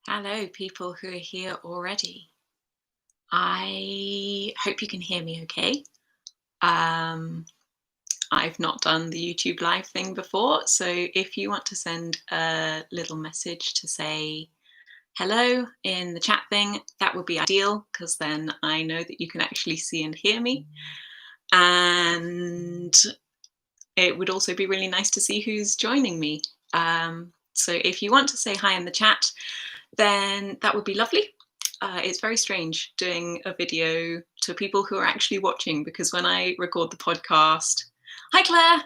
Hello, people who are here already. I hope you can hear me okay. Um, I've not done the YouTube live thing before, so if you want to send a little message to say hello in the chat thing, that would be ideal, because then I know that you can actually see and hear me. And it would also be really nice to see who's joining me. So if you want to say hi in the chat, then that would be lovely. It's very strange doing a video to people who are actually watching, because when I record the podcast, hi Claire,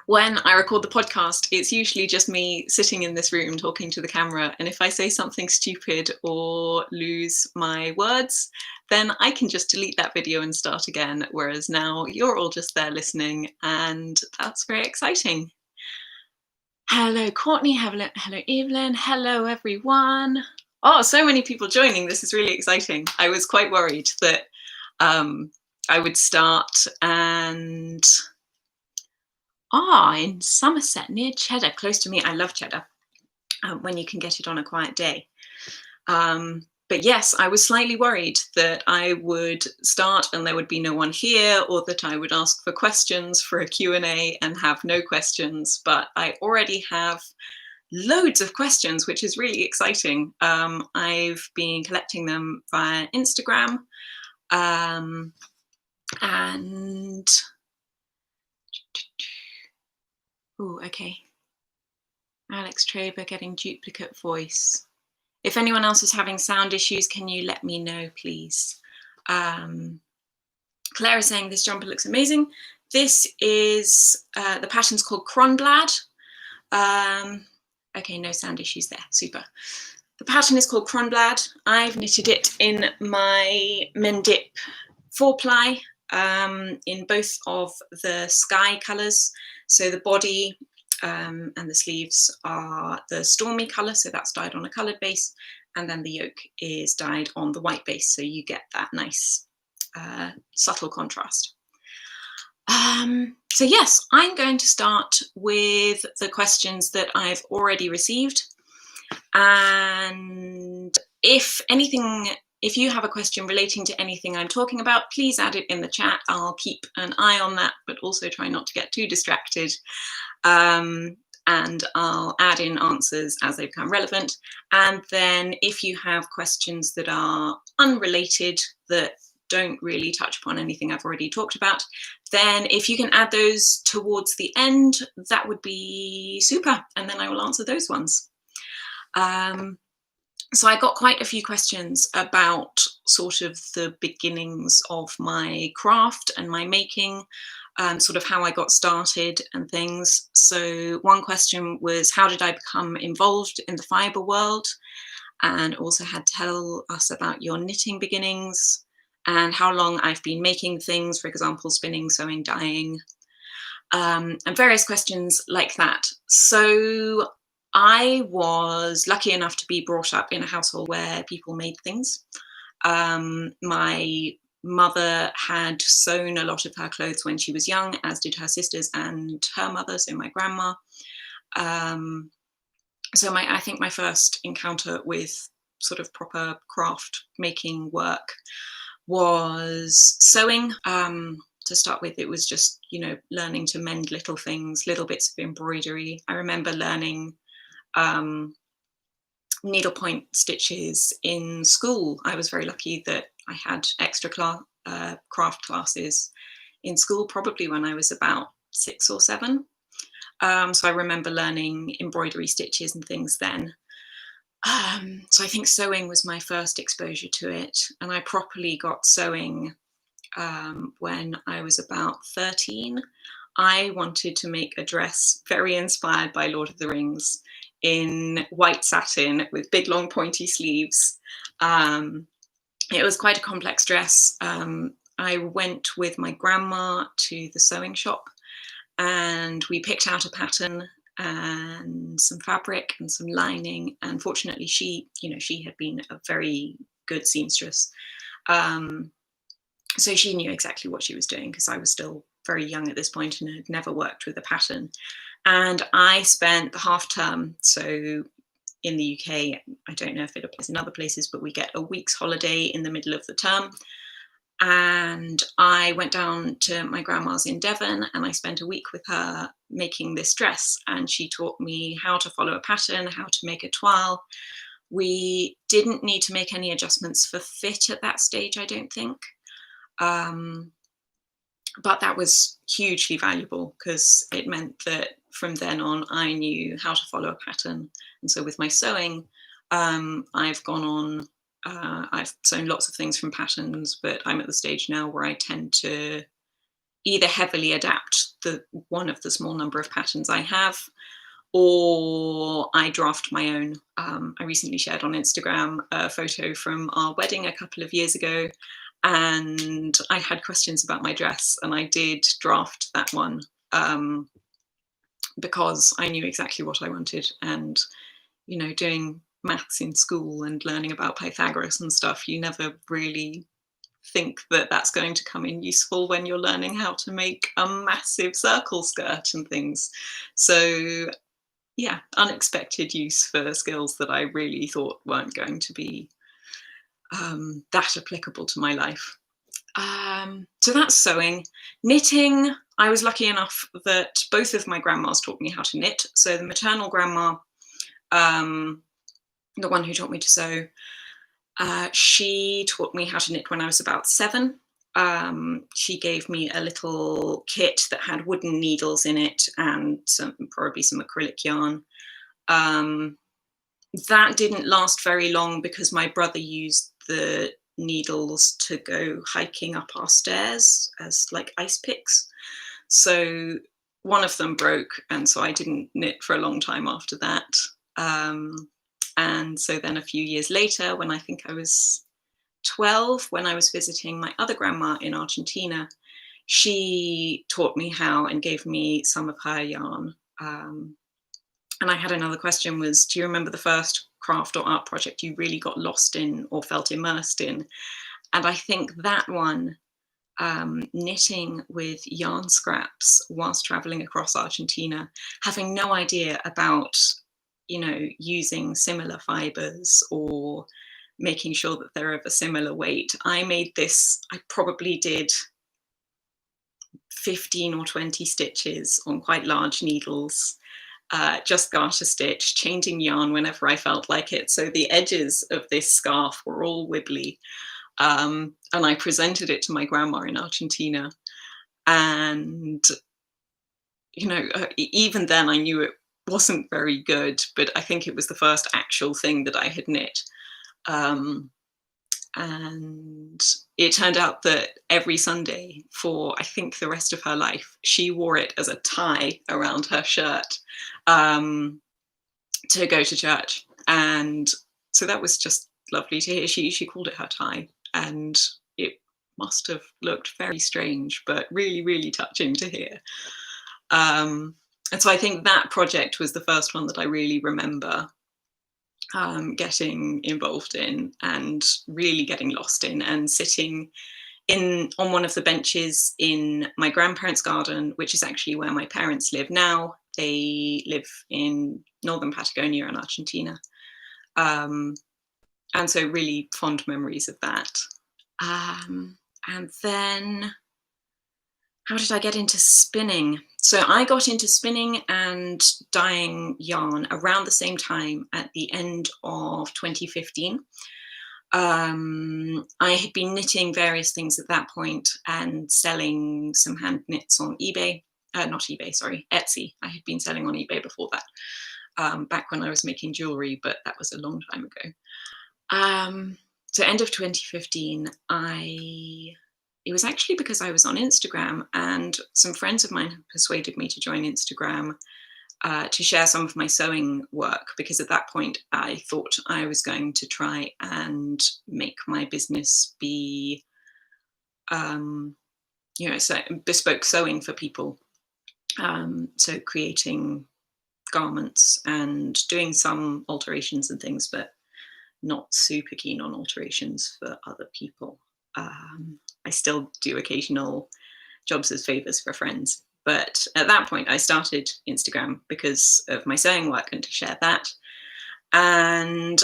when I record the podcast, it's usually just me sitting in this room talking to the camera. And if I say something stupid or lose my words, then I can just delete that video and start again. Whereas now you're all just there listening, and that's very exciting. Hello, Courtney. Hello, Evelyn. Hello, everyone. Oh, so many people joining. This is really exciting. I was quite worried that I would start and in Somerset near Cheddar, close to me. I love Cheddar when you can get it on a quiet day. But yes, I was slightly worried that I would start and there would be no one here, or that I would ask for questions for a Q&A and have no questions. But I already have loads of questions, which is really exciting. I've been collecting them via Instagram. And oh, okay. Alex Traber getting duplicate voice. If anyone else is having sound issues, can you let me know, please? Claire is saying this jumper looks amazing. This is, the pattern's called Cronblad. Okay, no sound issues there, super. The pattern is called Cronblad. I've knitted it in my Mendip 4-ply in both of the sky colours. So the body and the sleeves are the stormy colour, so that's dyed on a coloured base, and then the yoke is dyed on the white base, so you get that nice subtle contrast. So yes, I'm going to start with the questions that I've already received, and if you have a question relating to anything I'm talking about, please add it in the chat. I'll keep an eye on that, but also try not to get too distracted. And I'll add in answers as they become relevant. And then if you have questions that are unrelated, that don't really touch upon anything I've already talked about, then if you can add those towards the end, that would be super. And then I will answer those ones. So I got quite a few questions about sort of the beginnings of my craft and my making, sort of how I got started and things. So one question was, how did I become involved in the fibre world? And also had to tell us about your knitting beginnings and how long I've been making things, for example, spinning, sewing, dyeing, and various questions like that. So I was lucky enough to be brought up in a household where people made things. My mother had sewn a lot of her clothes when she was young, as did her sisters and her mother, so my grandma. So I think my first encounter with sort of proper craft making work was sewing. To start with, it was just, learning to mend little things, little bits of embroidery. I remember learning needlepoint stitches in school. I was very lucky that I had extra craft classes in school, probably when I was about 6 or 7. So I remember learning embroidery stitches and things then. So I think sewing was my first exposure to it, and I properly got sewing when I was about 13. I wanted to make a dress very inspired by Lord of the Rings in white satin with big long pointy sleeves. It was quite a complex dress. I went with my grandma to the sewing shop and we picked out a pattern and some fabric and some lining, and fortunately she had been a very good seamstress, so she knew exactly what she was doing, because I was still very young at this point and had never worked with a pattern. And I spent the half term, so in the UK, I don't know if it applies in other places, but we get a week's holiday in the middle of the term. And I went down to my grandma's in Devon and I spent a week with her making this dress. And she taught me how to follow a pattern, how to make a toile. We didn't need to make any adjustments for fit at that stage, I don't think. Um, but that was hugely valuable because it meant that from then on, I knew how to follow a pattern. And so with my sewing, I've gone on, I've sewn lots of things from patterns, but I'm at the stage now where I tend to either heavily adapt one of the small number of patterns I have, or I draft my own. I recently shared on Instagram a photo from our wedding a couple of years ago, and I had questions about my dress, and I did draft that one because I knew exactly what I wanted. And, you know, doing maths in school and learning about Pythagoras and stuff, you never really think that that's going to come in useful when you're learning how to make a massive circle skirt and things. So yeah, unexpected use for skills that I really thought weren't going to be that applicable to my life. So that's sewing. Knitting, I was lucky enough that both of my grandmas taught me how to knit. So the maternal grandma, the one who taught me to sew, she taught me how to knit when I was about 7. She gave me a little kit that had wooden needles in it and probably some acrylic yarn. That didn't last very long because my brother used the needles to go hiking up our stairs as like ice picks. So one of them broke, and so I didn't knit for a long time after that. And so then a few years later, when I think I was 12, when I was visiting my other grandma in Argentina, she taught me how and gave me some of her yarn. And I had another question was, do you remember the first craft or art project you really got lost in or felt immersed in? And I think that one, knitting with yarn scraps whilst traveling across Argentina, having no idea about, you know, using similar fibers or making sure that they're of a similar weight. I made this, I probably did 15 or 20 stitches on quite large needles, just garter stitch, changing yarn whenever I felt like it. So the edges of this scarf were all wibbly. And I presented it to my grandma in Argentina. And, you know, even then I knew it wasn't very good, but I think it was the first actual thing that I had knit. And it turned out that every Sunday for, I think, the rest of her life, she wore it as a tie around her shirt to go to church. And so that was just lovely to hear. She called it her tie, and it must have looked very strange, but really, really touching to hear. And so I think that project was the first one that I really remember getting involved in and really getting lost in, and sitting on one of the benches in my grandparents' garden, which is actually where my parents live now. They live in northern Patagonia in Argentina. And so really fond memories of that. And then how did I get into spinning? So I got into spinning and dyeing yarn around the same time at the end of 2015. I had been knitting various things at that point and selling some hand knits on eBay. Not eBay, sorry, Etsy. I had been selling on eBay before that, back when I was making jewelry, but that was a long time ago. So end of 2015, it was actually because I was on Instagram, and some friends of mine had persuaded me to join Instagram to share some of my sewing work, because at that point I thought I was going to try and make my business be, so bespoke sewing for people. So creating garments and doing some alterations and things, but not super keen on alterations for other people. I still do occasional jobs as favors for friends. But at that point, I started Instagram because of my sewing work and to share that. And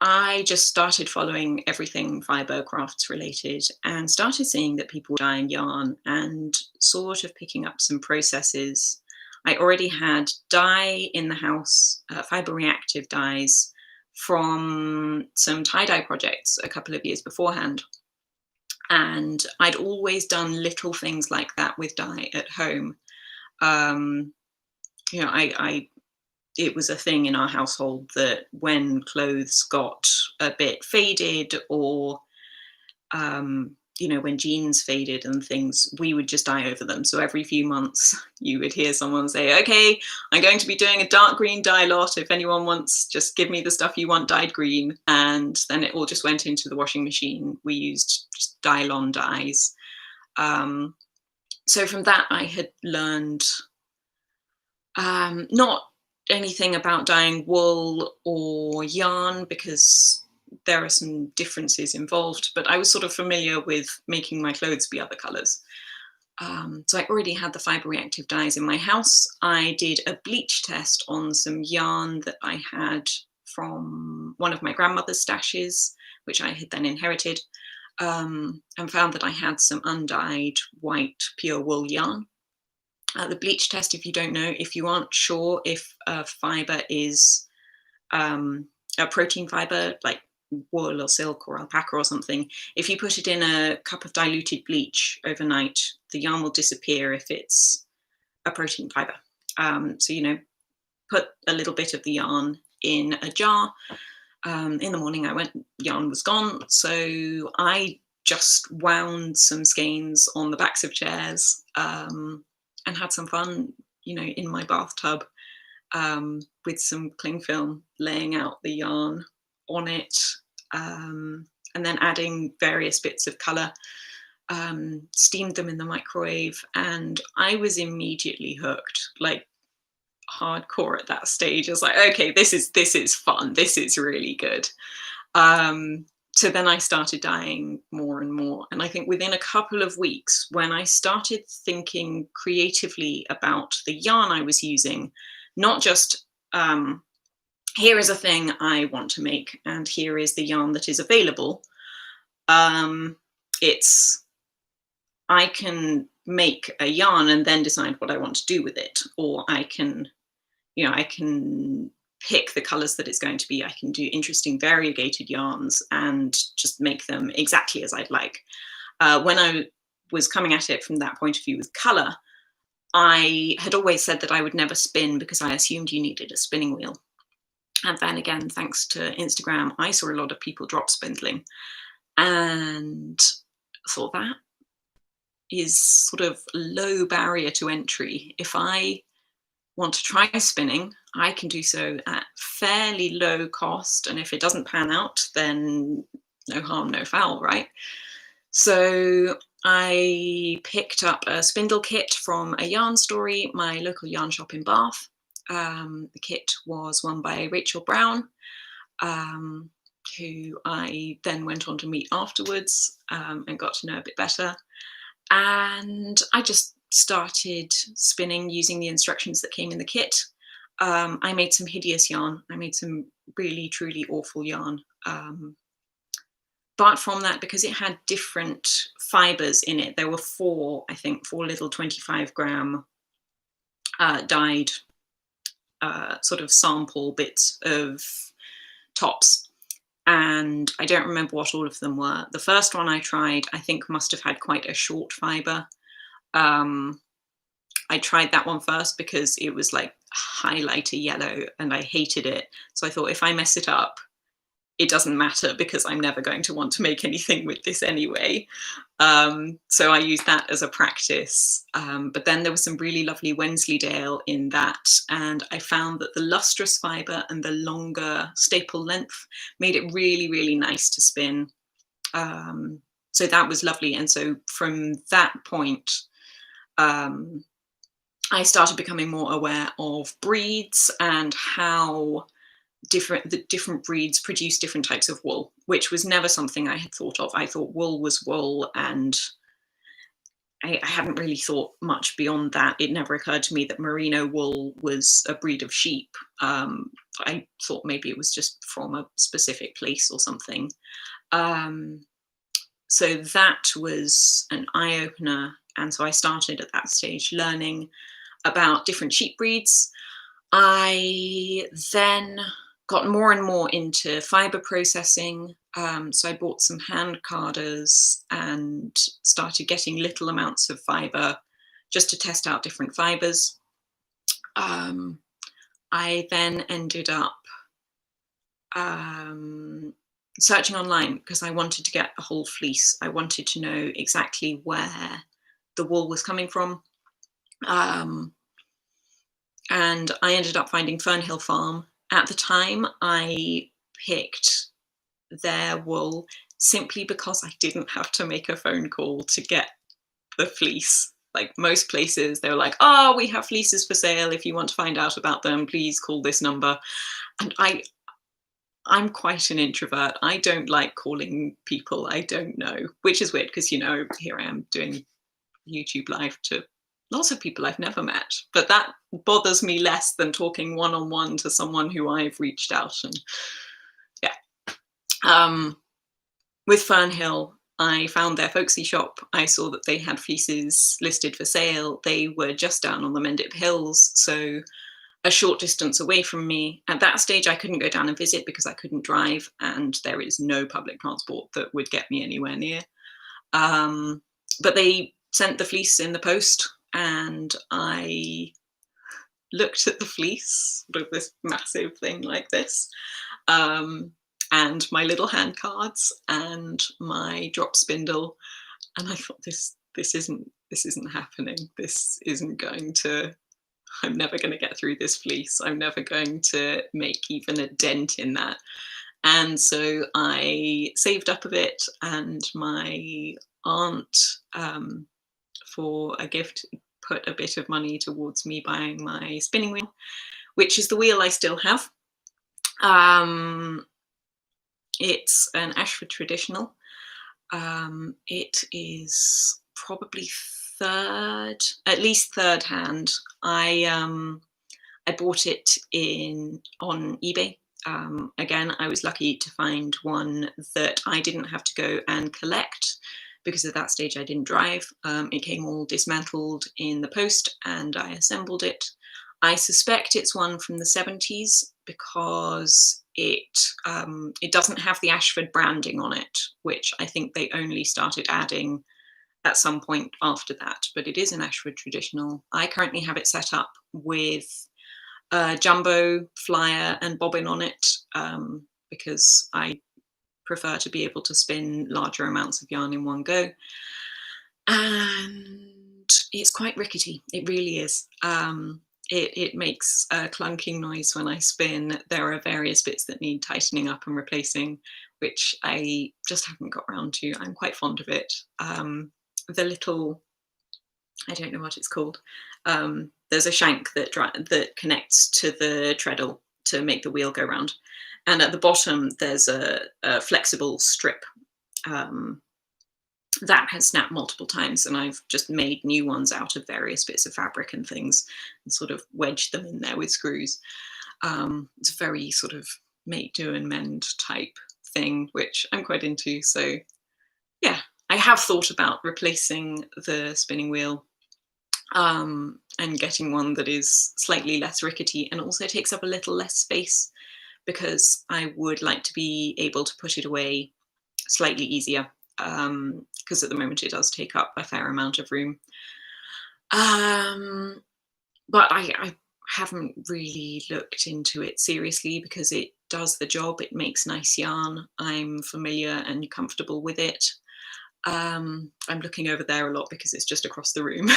I just started following everything fiber crafts related and started seeing that people dye and yarn and sort of picking up some processes. I already had dye in the house, fiber reactive dyes from some tie-dye projects a couple of years beforehand. And I'd always done little things like that with dye at home. Um, I it was a thing in our household that when clothes got a bit faded or when jeans faded and things, we would just dye over them. So every few months you would hear someone say, okay, I'm going to be doing a dark green dye lot. If anyone wants, just give me the stuff you want dyed green. And then it all just went into the washing machine. We used just Dylon dyes. So from that I had learned not anything about dyeing wool or yarn because there are some differences involved, but I was sort of familiar with making my clothes be other colors. So I already had the fiber reactive dyes in my house. I did a bleach test on some yarn that I had from one of my grandmother's stashes, which I had then inherited, and found that I had some undyed white pure wool yarn. The bleach test, if you don't know, if you aren't sure if a fiber is a protein fiber like wool or silk or alpaca or something, if you put it in a cup of diluted bleach overnight, the yarn will disappear if it's a protein fiber. So, put a little bit of the yarn in a jar. In the morning I went, yarn was gone. So I just wound some skeins on the backs of chairs and had some fun, in my bathtub with some cling film, laying out the yarn on it, and then adding various bits of colour, steamed them in the microwave, and I was immediately hooked, like hardcore at that stage. I was like, okay, this is fun. This is really good. So then I started dyeing more and more. And I think within a couple of weeks, when I started thinking creatively about the yarn I was using, not just here is a thing I want to make and here is the yarn that is available. It's I can make a yarn and then decide what I want to do with it, or I can pick the colors that it's going to be. I can do interesting variegated yarns and just make them exactly as I'd like. When I was coming at it from that point of view with color, I had always said that I would never spin because I assumed you needed a spinning wheel. And then again, thanks to Instagram, I saw a lot of people drop spindling and thought that is sort of low barrier to entry. If I want to try spinning, I can do so at fairly low cost. And if it doesn't pan out, then no harm, no foul, right? So I picked up a spindle kit from a yarn story, my local yarn shop in Bath. The kit was won by Rachel Brown, who I then went on to meet afterwards and got to know a bit better. And I just started spinning using the instructions that came in the kit. I made some hideous yarn. I made some really, truly awful yarn. But from that, because it had different fibers in it, there were four little 25-gram dyed sort of sample bits of tops. And I don't remember what all of them were. The first one I tried, I think must have had quite a short fiber. I tried that one first because it was like highlighter yellow and I hated it. So I thought if I mess it up, it doesn't matter because I'm never going to want to make anything with this anyway. So I used that as a practice. But then there was some really lovely Wensleydale in that. And I found that the lustrous fiber and the longer staple length made it really, really nice to spin. So that was lovely. And so from that point, I started becoming more aware of breeds and how the different breeds produce different types of wool, which was never something I had thought of. I thought wool was wool and I hadn't really thought much beyond that. It never occurred to me that merino wool was a breed of sheep. I thought maybe it was just from a specific place or something. Um, so that was an eye opener. And so I started at that stage learning about different sheep breeds. I then got more and more into fiber processing. So I bought some hand carders and started getting little amounts of fiber just to test out different fibers. Um, I then ended up um, searching online because I wanted to get a whole fleece. I wanted to know exactly where the wool was coming from. Um, and I ended up finding Fern Hill Farm. At the time, I picked their wool simply because I didn't have to make a phone call to get the fleece. Like most places, they were like, "Oh, we have fleeces for sale. If you want to find out about them, please call this number." And I'm quite an introvert. I don't like calling people I don't know, which is weird because, here I am doing YouTube live to lots of people I've never met. But that bothers me less than talking one on one to someone who I've reached out. And yeah. With Fern Hill, I found their folksy shop. I saw that they had fleeces listed for sale. They were just down on the Mendip Hills, so a short distance away from me. At that stage, I couldn't go down and visit because I couldn't drive, and there is no public transport that would get me anywhere near. But they sent the fleece in the post, and I looked at the fleece, sort of this massive thing like this, and my little hand cards and my drop spindle, and I thought, this isn't happening. This isn't going to. I'm never going to get through this fleece. I'm never going to make even a dent in that. And so I saved up a bit, and my aunt, for a gift, put a bit of money towards me buying my spinning wheel, which is the wheel I still have. It's an Ashford traditional. It is probably at least third hand. I bought it on eBay. Again, I was lucky to find one that I didn't have to go and collect because at that stage I didn't drive. It came all dismantled in the post and I assembled it. I suspect it's one from the 70s because it doesn't have the Ashford branding on it, which I think they only started adding at some point after that, but it is an Ashford traditional. I currently have it set up with a jumbo flyer and bobbin on it because I prefer to be able to spin larger amounts of yarn in one go. And it's quite rickety. It really is. It makes a clunking noise when I spin. There are various bits that need tightening up and replacing, which I just haven't got around to. I'm quite fond of it. The little, I don't know what it's called. There's a shank that connects to the treadle to make the wheel go round. And at the bottom, there's a flexible strip that has snapped multiple times, and I've just made new ones out of various bits of fabric and things and sort of wedged them in there with screws. It's a very sort of make, do and mend type thing, which I'm quite into. So yeah, I have thought about replacing the spinning wheel and getting one that is slightly less rickety and also takes up a little less space, because I would like to be able to put it away slightly easier, because at the moment it does take up a fair amount of room. But I haven't really looked into it seriously because it does the job. It makes nice yarn. I'm familiar and comfortable with it. I'm looking over there a lot because it's just across the room.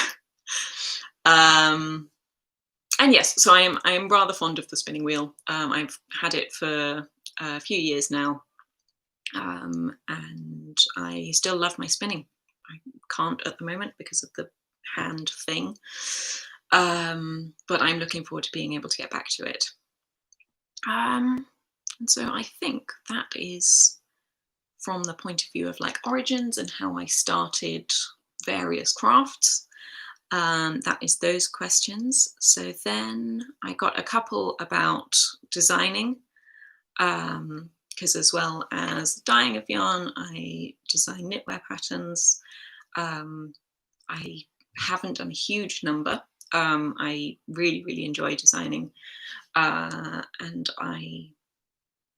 And yes, so I am rather fond of the spinning wheel. I've had it for a few years now, and I still love my spinning. I can't at the moment because of the hand thing, but I'm looking forward to being able to get back to it. And so I think that is from the point of view of like origins and how I started various crafts. That is those questions. So then I got a couple about designing, because as well as dyeing of yarn, I design knitwear patterns. Um, I haven't done a huge number. I really, really enjoy designing, and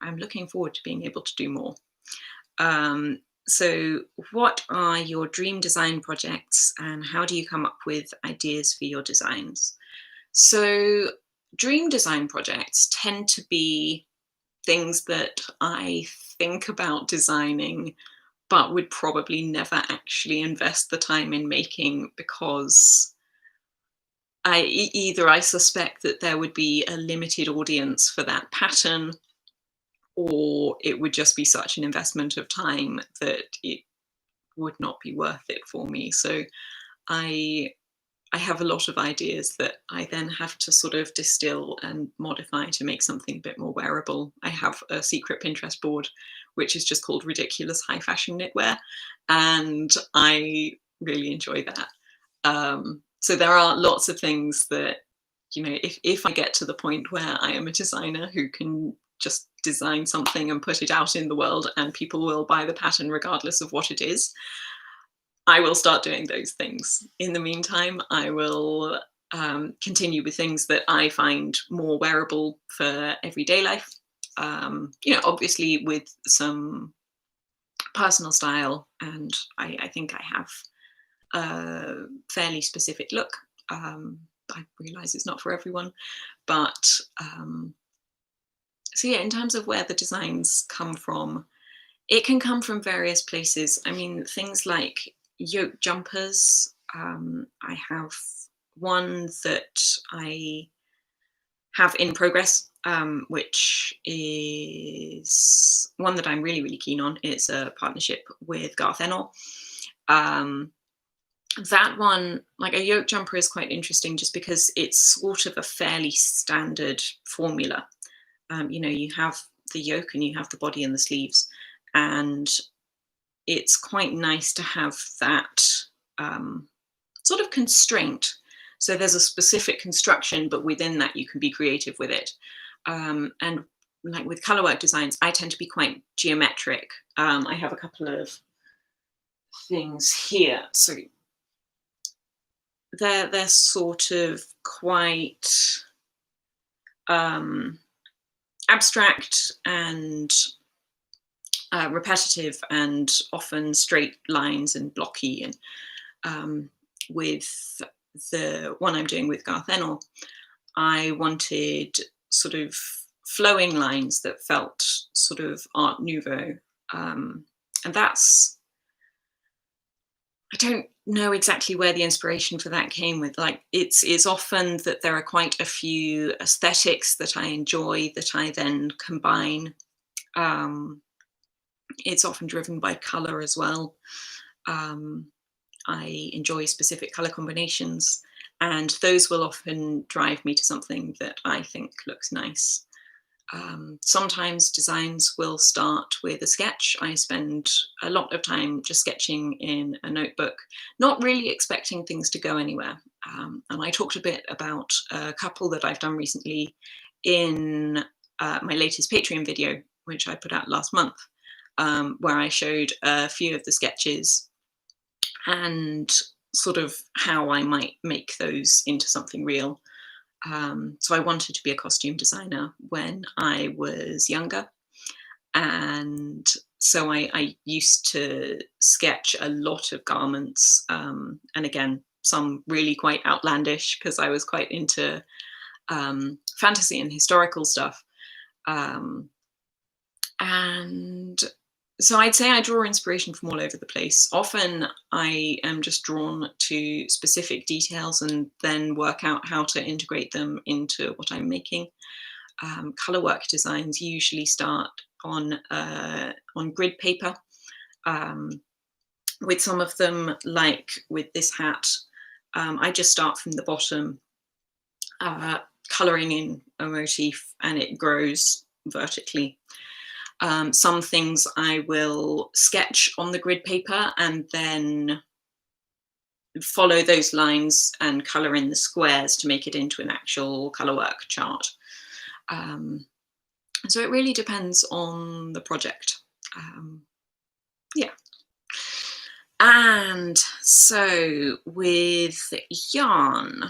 I'm looking forward to being able to do more. Um, so, what are your dream design projects, and how do you come up with ideas for your designs? So, dream design projects tend to be things that I think about designing, but would probably never actually invest the time in making because either I suspect that there would be a limited audience for that pattern, or it would just be such an investment of time that it would not be worth it for me. So I I have a lot of ideas that I then have to sort of distill and modify to make something a bit more wearable. I have a secret Pinterest board, which is just called Ridiculous High Fashion Knitwear, and I really enjoy that. So there are lots of things that, if I get to the point where I am a designer who can just design something and put it out in the world and people will buy the pattern regardless of what it is, I will start doing those things. In the meantime, I will continue with things that I find more wearable for everyday life. Obviously with some personal style, and I think I have a fairly specific look. I realize it's not for everyone, but so yeah, in terms of where the designs come from, it can come from various places. I mean, things like yoke jumpers. I have one that I have in progress, which is one that I'm really, really keen on. It's a partnership with Garth Enel. Um, that one, like a yoke jumper, is quite interesting just because it's sort of a fairly standard formula. You have the yoke and you have the body and the sleeves, and it's quite nice to have that sort of constraint. So there's a specific construction, but within that you can be creative with it. And like with colorwork designs, I tend to be quite geometric. I have a couple of things here. So they're sort of quite abstract and repetitive, and often straight lines and blocky. And with the one I'm doing with Garth Enel, I wanted sort of flowing lines that felt sort of Art Nouveau. And that's, I don't know exactly where the inspiration for that came with. Like, it's often that there are quite a few aesthetics that I enjoy that I then combine. It's often driven by color as well. I enjoy specific color combinations, and those will often drive me to something that I think looks nice. Sometimes designs will start with a sketch. I spend a lot of time just sketching in a notebook, not really expecting things to go anywhere. And I talked a bit about a couple that I've done recently in my latest Patreon video, which I put out last month, where I showed a few of the sketches and sort of how I might make those into something real. So I wanted to be a costume designer when I was younger. And so I used to sketch a lot of garments. And again, some really quite outlandish because I was quite into fantasy and historical stuff. And so I'd say I draw inspiration from all over the place. Often I am just drawn to specific details and then work out how to integrate them into what I'm making. Colorwork designs usually start on grid paper. With some of them, like with this hat, I just start from the bottom, coloring in a motif, and it grows vertically. Some things I will sketch on the grid paper and then follow those lines and color in the squares to make it into an actual color work chart. Um, so it really depends on the project. Yeah. And so with yarn,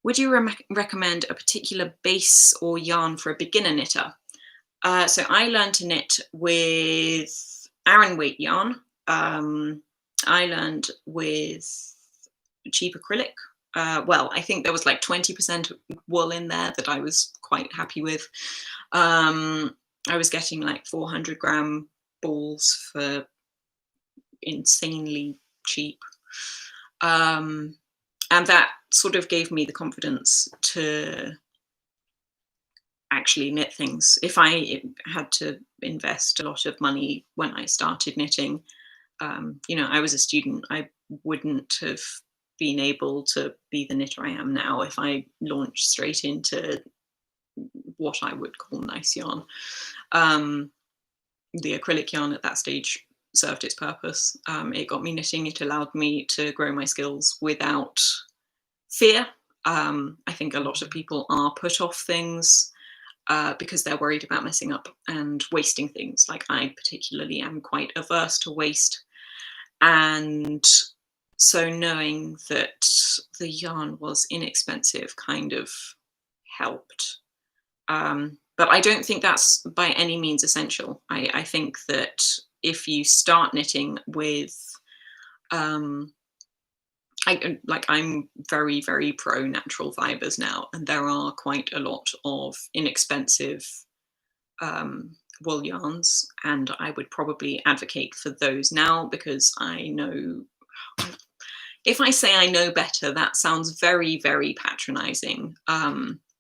would you recommend a particular base or yarn for a beginner knitter? So I learned to knit with Aran weight yarn. I learned with cheap acrylic. Well, I think there was like 20% wool in there that I was quite happy with. I was getting like 400-gram balls for insanely cheap. And that sort of gave me the confidence to actually knit things. If I had to invest a lot of money when I started knitting, I was a student. I wouldn't have been able to be the knitter I am now if I launched straight into what I would call nice yarn. The acrylic yarn at that stage served its purpose. It got me knitting. It allowed me to grow my skills without fear. I think a lot of people are put off things because they're worried about messing up and wasting things. Like I particularly am quite averse to waste. And so knowing that the yarn was inexpensive kind of helped. But I don't think that's by any means essential. I think that if you start knitting with, I'm very, very pro natural fibers now, and there are quite a lot of inexpensive wool yarns, and I would probably advocate for those now because I know, if I say I know better, that sounds very, very patronizing.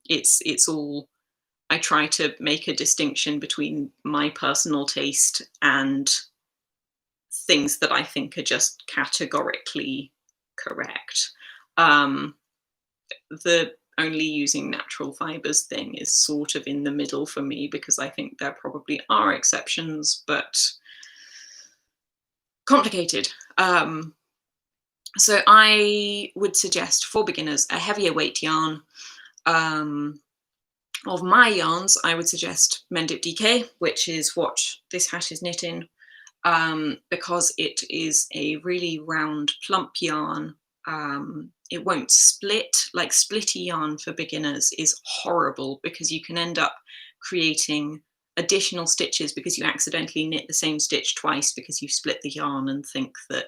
It's all, I try to make a distinction between my personal taste and things that I think are just categorically correct. The only using natural fibers thing is sort of in the middle for me because I think there probably are exceptions, but complicated. So I would suggest for beginners a heavier weight yarn. Of my yarns, I would suggest Mendip DK, which is what this hat is knit in, because it is a really round, plump yarn. It won't split. Like splitty yarn for beginners is horrible because you can end up creating additional stitches because you accidentally knit the same stitch twice because you split the yarn and think that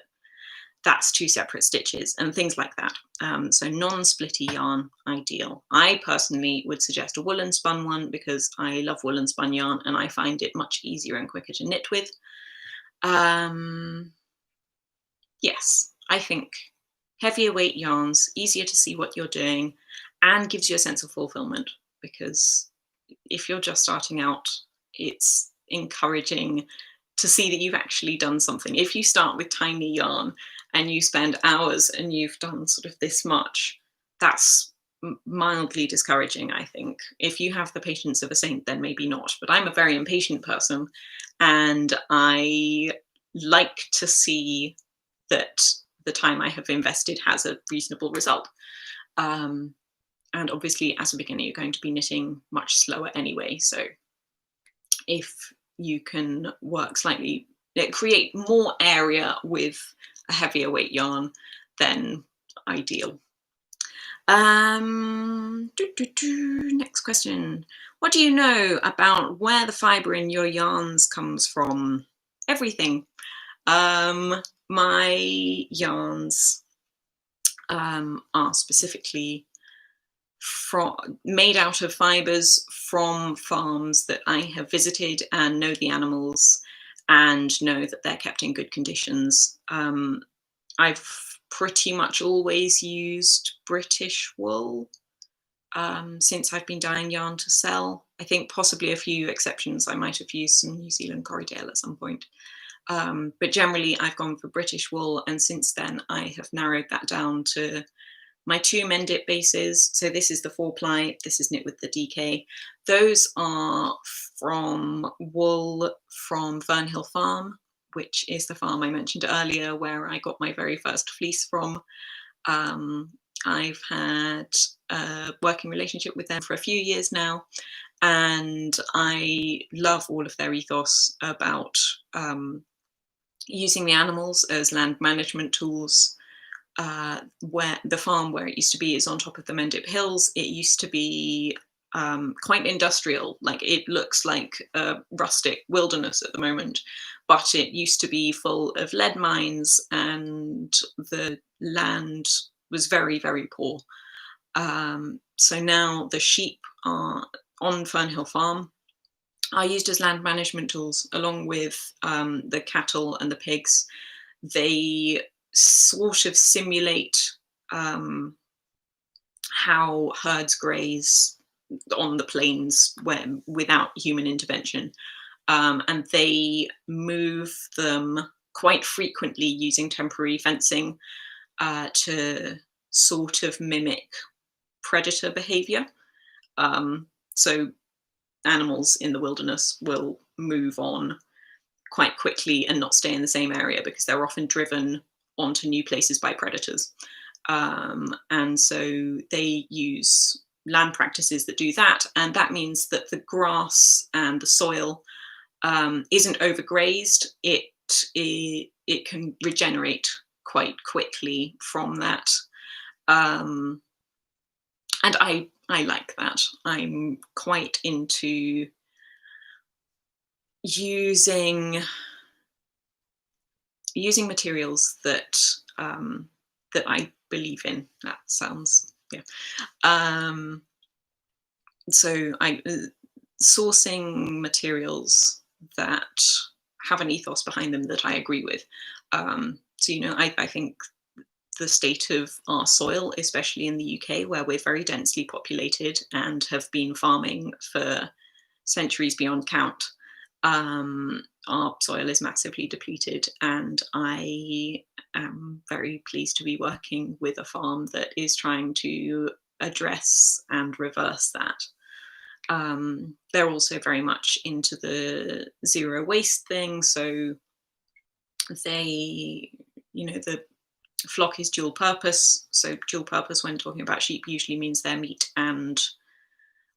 that's two separate stitches and things like that. So non-splitty yarn, ideal. I personally would suggest a woolen spun one because I love woolen spun yarn and I find it much easier and quicker to knit with. Yes, I think heavier weight yarns, easier to see what you're doing, and gives you a sense of fulfillment because if you're just starting out, it's encouraging to see that you've actually done something. If you start with tiny yarn and you spend hours and you've done sort of this much, that's mildly discouraging, I think. If you have the patience of a saint, then maybe not. But I'm a very impatient person and I like to see that the time I have invested has a reasonable result. And obviously, as a beginner, you're going to be knitting much slower anyway. So if you can work slightly, create more area with a heavier weight yarn, then ideal. Next question. What do you know about where the fiber in your yarns comes from? Everything. My yarns are specifically made out of fibers from farms that I have visited and know the animals and know that they're kept in good conditions. I've pretty much always used British wool since I've been dyeing yarn to sell. I think possibly a few exceptions. I might have used some New Zealand Corriedale at some point. But generally I've gone for British wool, and since then I have narrowed that down to my two Mendip bases. So this is the 4-ply, this is knit with the DK. Those are from wool from Fern Hill Farm, which is the farm I mentioned earlier, where I got my very first fleece from. Um, I've had a working relationship with them for a few years now, and I love all of their ethos about using the animals as land management tools. Where the farm where it used to be is on top of the Mendip Hills. It used to be quite industrial, like it looks like a rustic wilderness at the moment, but it used to be full of lead mines and the land was very, very poor. So now the sheep are on Fern Hill Farm are used as land management tools along with the cattle and the pigs. They sort of simulate um, how herds graze on the plains when, without human intervention. And they move them quite frequently using temporary fencing to sort of mimic predator behavior. So animals in the wilderness will move on quite quickly and not stay in the same area because they're often driven onto new places by predators. And so they use land practices that do that. And that means that the grass and the soil isn't overgrazed. It can regenerate quite quickly from that. And I like that. I'm quite into using materials that that I believe in. That sounds, yeah. So I sourcing materials that have an ethos behind them that I agree with. So I think the state of our soil, especially in the UK, where we're very densely populated and have been farming for centuries beyond count, our soil is massively depleted, and I am very pleased to be working with a farm that is trying to address and reverse that. They're also very much into the zero waste thing, so they, the flock is dual purpose. So dual purpose when talking about sheep usually means their meat and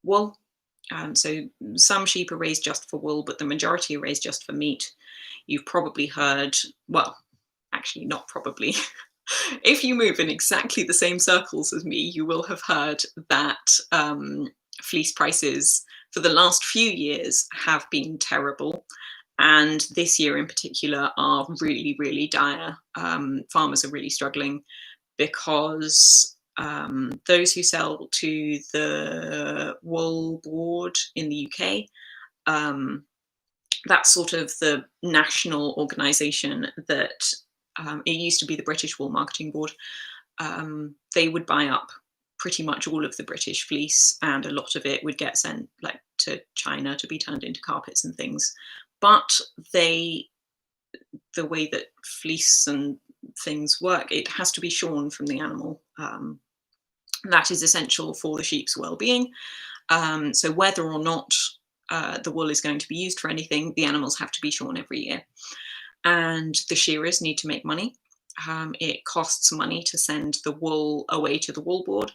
wool. So some sheep are raised just for wool, but the majority are raised just for meat. You've probably heard, well, actually not probably. If you move in exactly the same circles as me, you will have heard that fleece prices for the last few years have been terrible. And this year in particular are really, really dire. Farmers are really struggling because those who sell to the wool board in the UK, that's sort of the national organisation that it used to be the British Wool Marketing Board. They would buy up pretty much all of the British fleece, and a lot of it would get sent to China to be turned into carpets and things. But the way that fleece and things work, it has to be shorn from the animal. That is essential for the sheep's well-being. So whether or not the wool is going to be used for anything, the animals have to be shorn every year. And the shearers need to make money. It costs money to send the wool away to the wool board.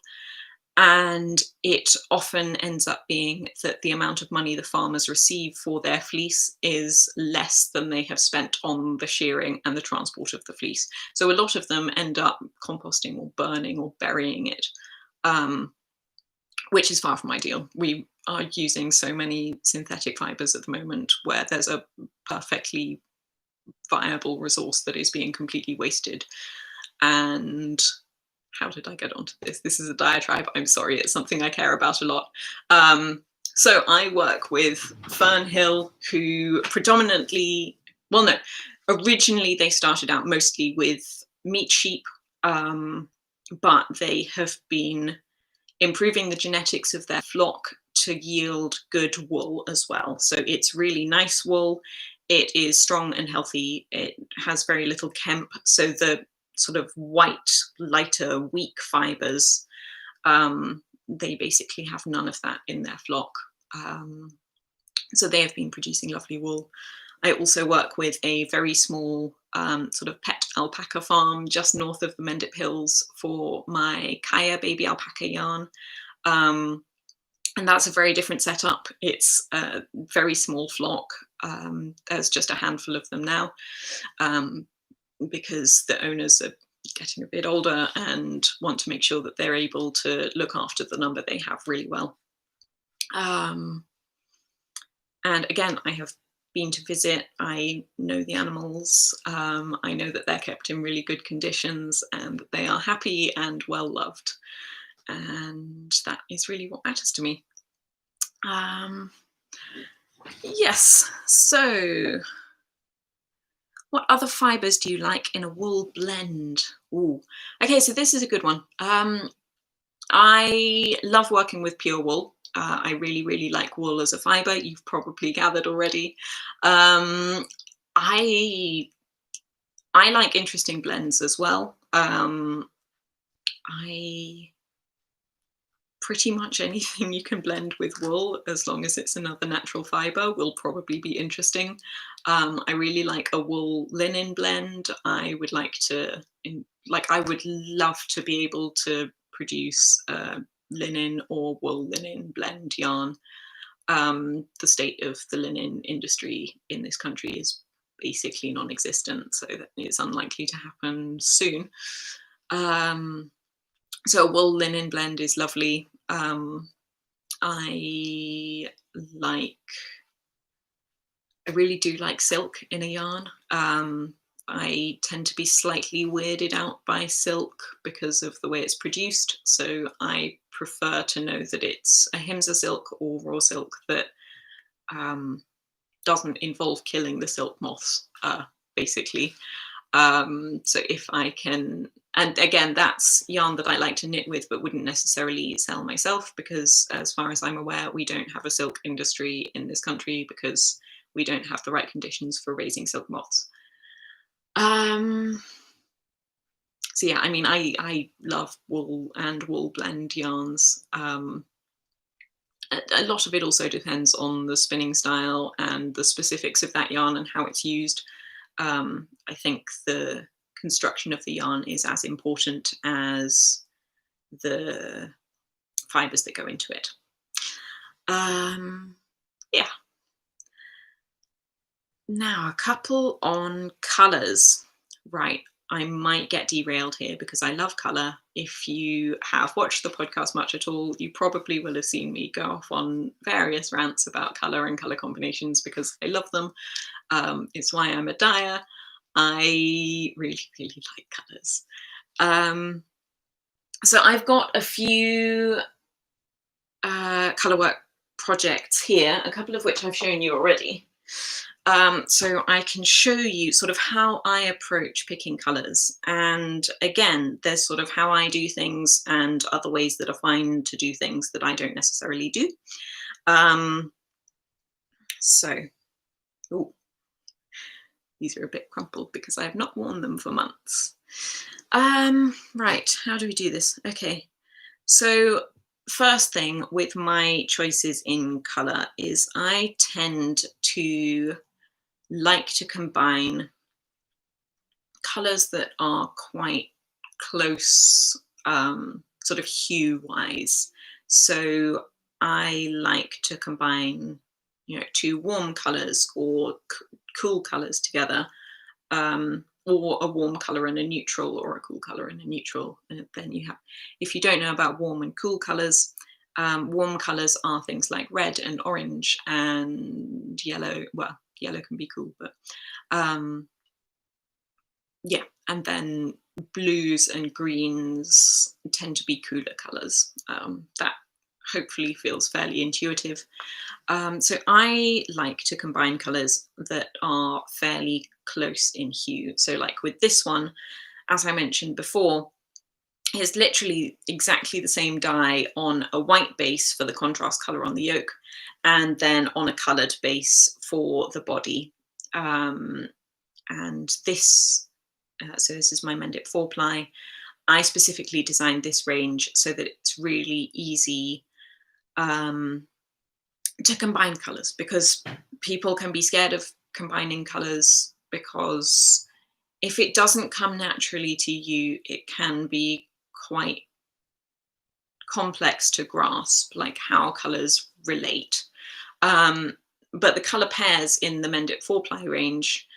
And it often ends up being that the amount of money the farmers receive for their fleece is less than they have spent on the shearing and the transport of the fleece. So a lot of them end up composting or burning or burying it, which is far from ideal. We are using so many synthetic fibers at the moment where there's a perfectly viable resource that is being completely wasted. And how did I get onto this? This is a diatribe. I'm sorry, it's something I care about a lot. So I work with Fern Hill, who predominantly, well, no, originally they started out mostly with meat sheep, but they have been improving the genetics of their flock to yield good wool as well. So it's really nice wool. It is strong and healthy. It has very little kemp. So the sort of white, lighter, weak fibers, they basically have none of that in their flock. So they have been producing lovely wool. I also work with a very small sort of pet alpaca farm just north of the Mendip Hills for my Kaya baby alpaca yarn. Um, and that's a very different setup. It's a very small flock. There's just a handful of them now, um, because the owners are getting a bit older and want to make sure that they're able to look after the number they have really well. Um, and again, I have been to visit. I know the animals. I know that they're kept in really good conditions and that they are happy and well loved. And that is really what matters to me. Yes, so what other fibers do you like in a wool blend? Ooh, okay, so this is a good one. I love working with pure wool. I really, really like wool as a fiber. You've probably gathered already. Um, I I like interesting blends as well. I pretty much anything you can blend with wool, as long as it's another natural fiber, will probably be interesting. I really like a wool linen blend. I would like to, I would love to be able to produce linen or wool linen blend yarn. The state of the linen industry in this country is basically non-existent, so that it's unlikely to happen soon. So a wool linen blend is lovely. I like, I really do like silk in a yarn. I tend to be slightly weirded out by silk because of the way it's produced. So I prefer to know that it's a Himsa silk or raw silk that doesn't involve killing the silk moths, basically. So if I can, and again, that's yarn that I like to knit with, but wouldn't necessarily sell myself, because as far as I'm aware, we don't have a silk industry in this country because we don't have the right conditions for raising silk moths. So yeah, I mean, I love wool and wool blend yarns. A lot of it also depends on the spinning style and the specifics of that yarn and how it's used. I think the construction of the yarn is as important as the fibers that go into it. Yeah. Now, a couple on colours. Right. I might get derailed here because I love colour. If you have watched the podcast much at all, you probably will have seen me go off on various rants about colour and colour combinations because I love them. It's why I'm a dyer. I really, really like colours. So I've got a few colour work projects here, a couple of which I've shown you already. So I can show you sort of how I approach picking colours. And again, there's sort of how I do things and other ways that are fine to do things that I don't necessarily do. So, ooh, these are a bit crumpled because I have not worn them for months. Right, how do we do this? Okay, so first thing with my choices in colour is I tend to like to combine colours that are quite close, sort of hue-wise. So I like to combine, two warm colours or cool colours together, or a warm colour and a neutral, or a cool colour and a neutral. And then you have, if you don't know about warm and cool colours, warm colours are things like red and orange and yellow. Well, yellow can be cool, but yeah, and then blues and greens tend to be cooler colours. That hopefully feels fairly intuitive. So I like to combine colours that are fairly close in hue. So like with this one, as I mentioned before, it's literally exactly the same dye on a white base for the contrast colour on the yoke, and then on a coloured base for the body. And this, so this is my Mendip 4-ply. I specifically designed this range so that it's really easy to combine colours, because people can be scared of combining colors, because if it doesn't come naturally to you, it can be quite complex to grasp, like how colors relate. Um, but the color pairs in the Mendip 4-ply range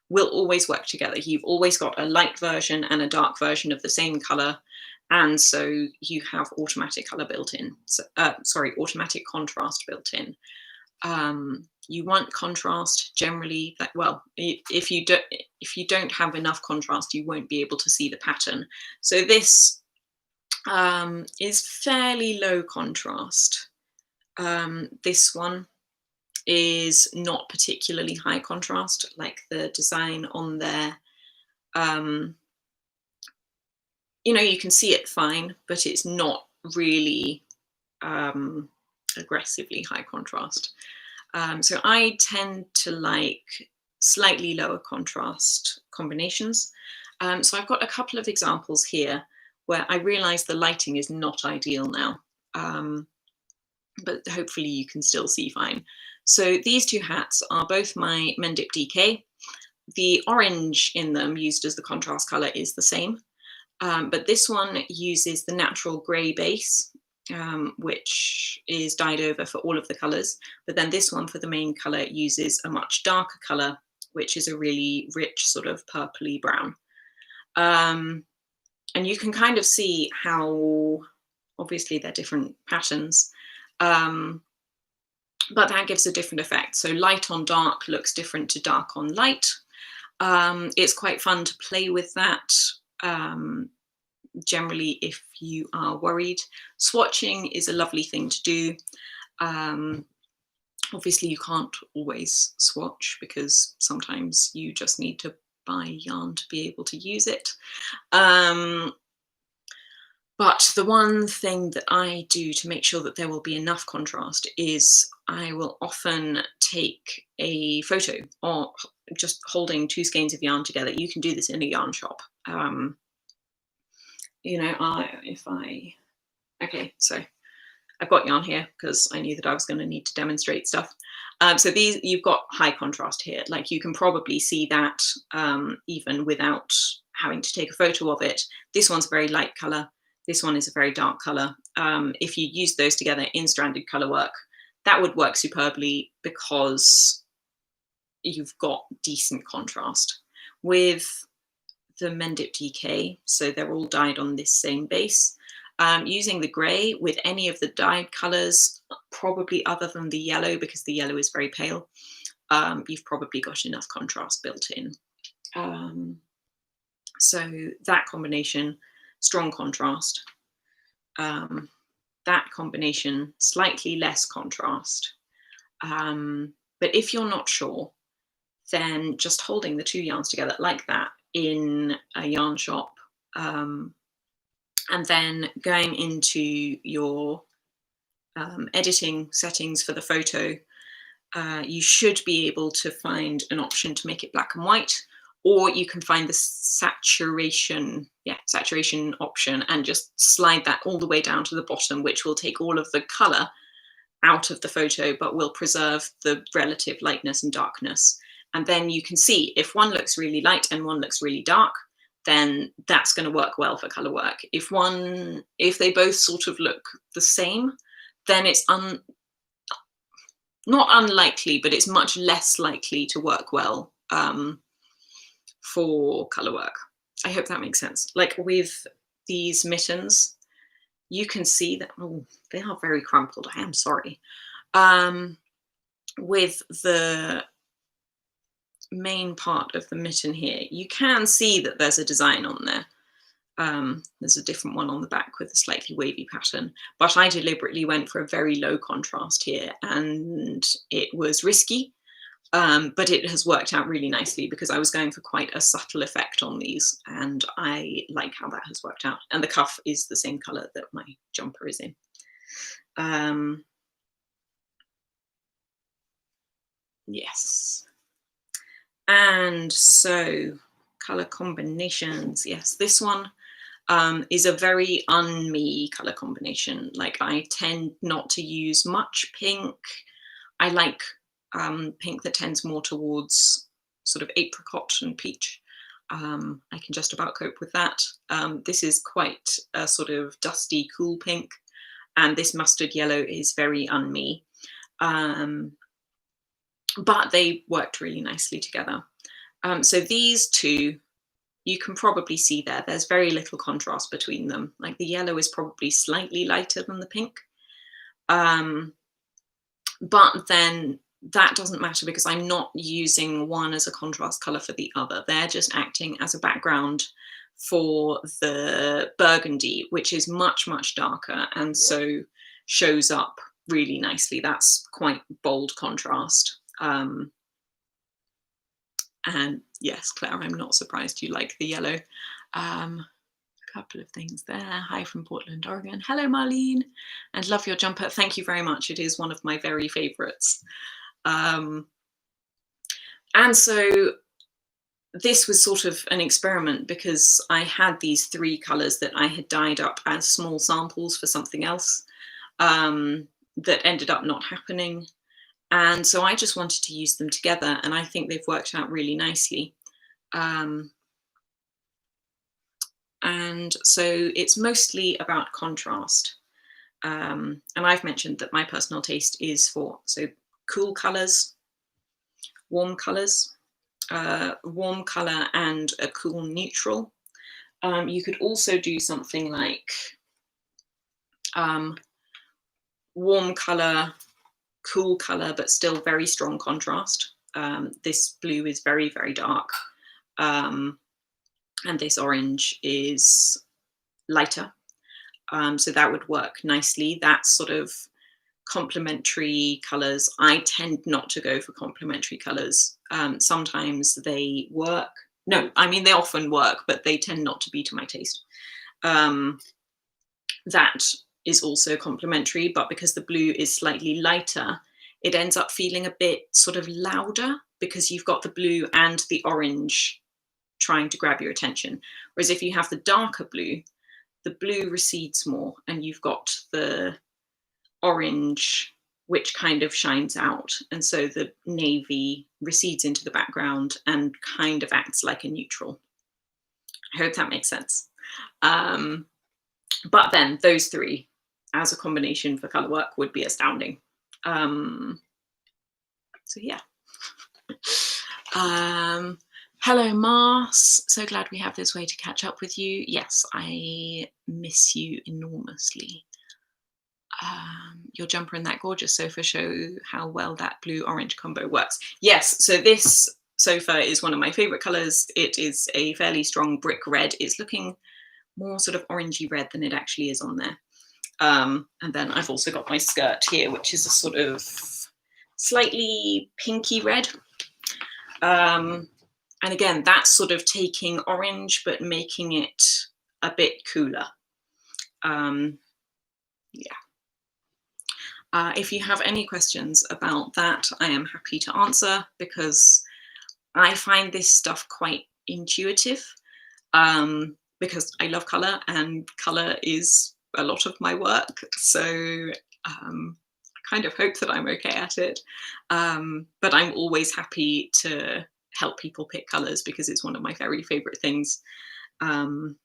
will always work together. You've always got a light version and a dark version of the same color. And so you have automatic color built in. So, sorry, automatic contrast built in. You want contrast generally, like, well, if you don't have enough contrast, you won't be able to see the pattern. So this is fairly low contrast. This one is not particularly high contrast, like the design on there. You know, you can see it fine, but it's not really aggressively high contrast. So I tend to like slightly lower contrast combinations. So I've got a couple of examples here where I realize the lighting is not ideal now, but hopefully you can still see fine. So these two hats are both my Mendip DK. The orange in them used as the contrast color is the same, but this one uses the natural gray base, which is dyed over for all of the colors. But then this one for the main color uses a much darker color, which is a really rich sort of purpley brown. And you can kind of see how obviously they're different patterns, but that gives a different effect. So light on dark looks different to dark on light. It's quite fun to play with that. Generally, if you are worried, swatching is a lovely thing to do. Obviously, you can't always swatch because sometimes you just need to buy yarn to be able to use it. But the one thing that I do to make sure that there will be enough contrast is I will often take a photo or just holding 2 skeins of yarn together. You can do this in a yarn shop. You know, okay, so I've got yarn here because I knew that I was going to need to demonstrate stuff. So these, you've got high contrast here. Like you can probably see that even without having to take a photo of it. This one's a very light color. This one is a very dark color. If you use those together in stranded color work, that would work superbly because you've got decent contrast. With the Mendip DK, so they're all dyed on this same base. Using the grey with any of the dyed colours, probably other than the yellow, because the yellow is very pale, you've probably got enough contrast built in. So that combination, strong contrast. That combination, slightly less contrast. But if you're not sure, then just holding the 2 yarns together like that in a yarn shop, and then going into your editing settings for the photo, you should be able to find an option to make it black and white, or you can find the saturation option and just slide that all the way down to the bottom, which will take all of the color out of the photo, but will preserve the relative lightness and darkness. And then you can see if one looks really light and one looks really dark, then that's going to work well for color work. If they both sort of look the same, then it's not unlikely, but it's much less likely to work well for color work. I hope that makes sense. Like with these mittens, you can see that, oh, they are very crumpled. I am sorry. With the main part of the mitten here, you can see that there's a design on there. There's a different one on the back with a slightly wavy pattern, but I deliberately went for a very low contrast here, and it was risky, but it has worked out really nicely because I was going for quite a subtle effect on these, and I like how that has worked out. And the cuff is the same color that my jumper is in. Yes. And so color combinations, yes, this one is a very un-me color combination. Like I tend not to use much pink. I like pink that tends more towards sort of apricot and peach. I can just about cope with that. This is quite a sort of dusty, cool pink, and this mustard yellow is very un-me. But they worked really nicely together. So these two, you can probably see there, there's very little contrast between them. Like the yellow is probably slightly lighter than the pink. But then that doesn't matter because I'm not using one as a contrast color for the other. They're just acting as a background for the burgundy, which is much, much darker and so shows up really nicely. That's quite bold contrast. And yes, Claire, I'm not surprised you like the yellow. A couple of things there. Hi from Portland, Oregon. Hello, Marlene, and love your jumper. Thank you very much. It is one of my very favorites. And so this was sort of an experiment because I had these 3 colors that I had dyed up as small samples for something else that ended up not happening. And so I just wanted to use them together, and I think they've worked out really nicely. And so it's mostly about contrast. And I've mentioned that my personal taste is for cool colors, warm colors, warm color and a cool neutral. You could also do something like warm color, cool color, but still very strong contrast. This blue is very, very dark. And this orange is lighter. So that would work nicely. That's sort of complementary colors. I tend not to go for complementary colors. Sometimes they work. No, I mean, they often work, but they tend not to be to my taste. That is also complementary, but because the blue is slightly lighter, it ends up feeling a bit sort of louder because you've got the blue and the orange trying to grab your attention. Whereas if you have the darker blue, the blue recedes more and you've got the orange which kind of shines out. And so the navy recedes into the background and kind of acts like a neutral. I hope that makes sense. But then those 3 as a combination for color work would be astounding. So yeah. Hello, Mars. So glad we have this way to catch up with you. Yes, I miss you enormously. Your jumper and that gorgeous sofa show how well that blue-orange combo works. Yes, so this sofa is one of my favorite colors. It is a fairly strong brick red. It's looking more sort of orangey red than it actually is on there. And then I've also got my skirt here, which is a sort of slightly pinky red. And again, that's sort of taking orange, but making it a bit cooler. Yeah. If you have any questions about that, I am happy to answer because I find this stuff quite intuitive because I love color and color is a lot of my work. So I kind of hope that I'm okay at it. But I'm always happy to help people pick colors because it's one of my very favorite things. And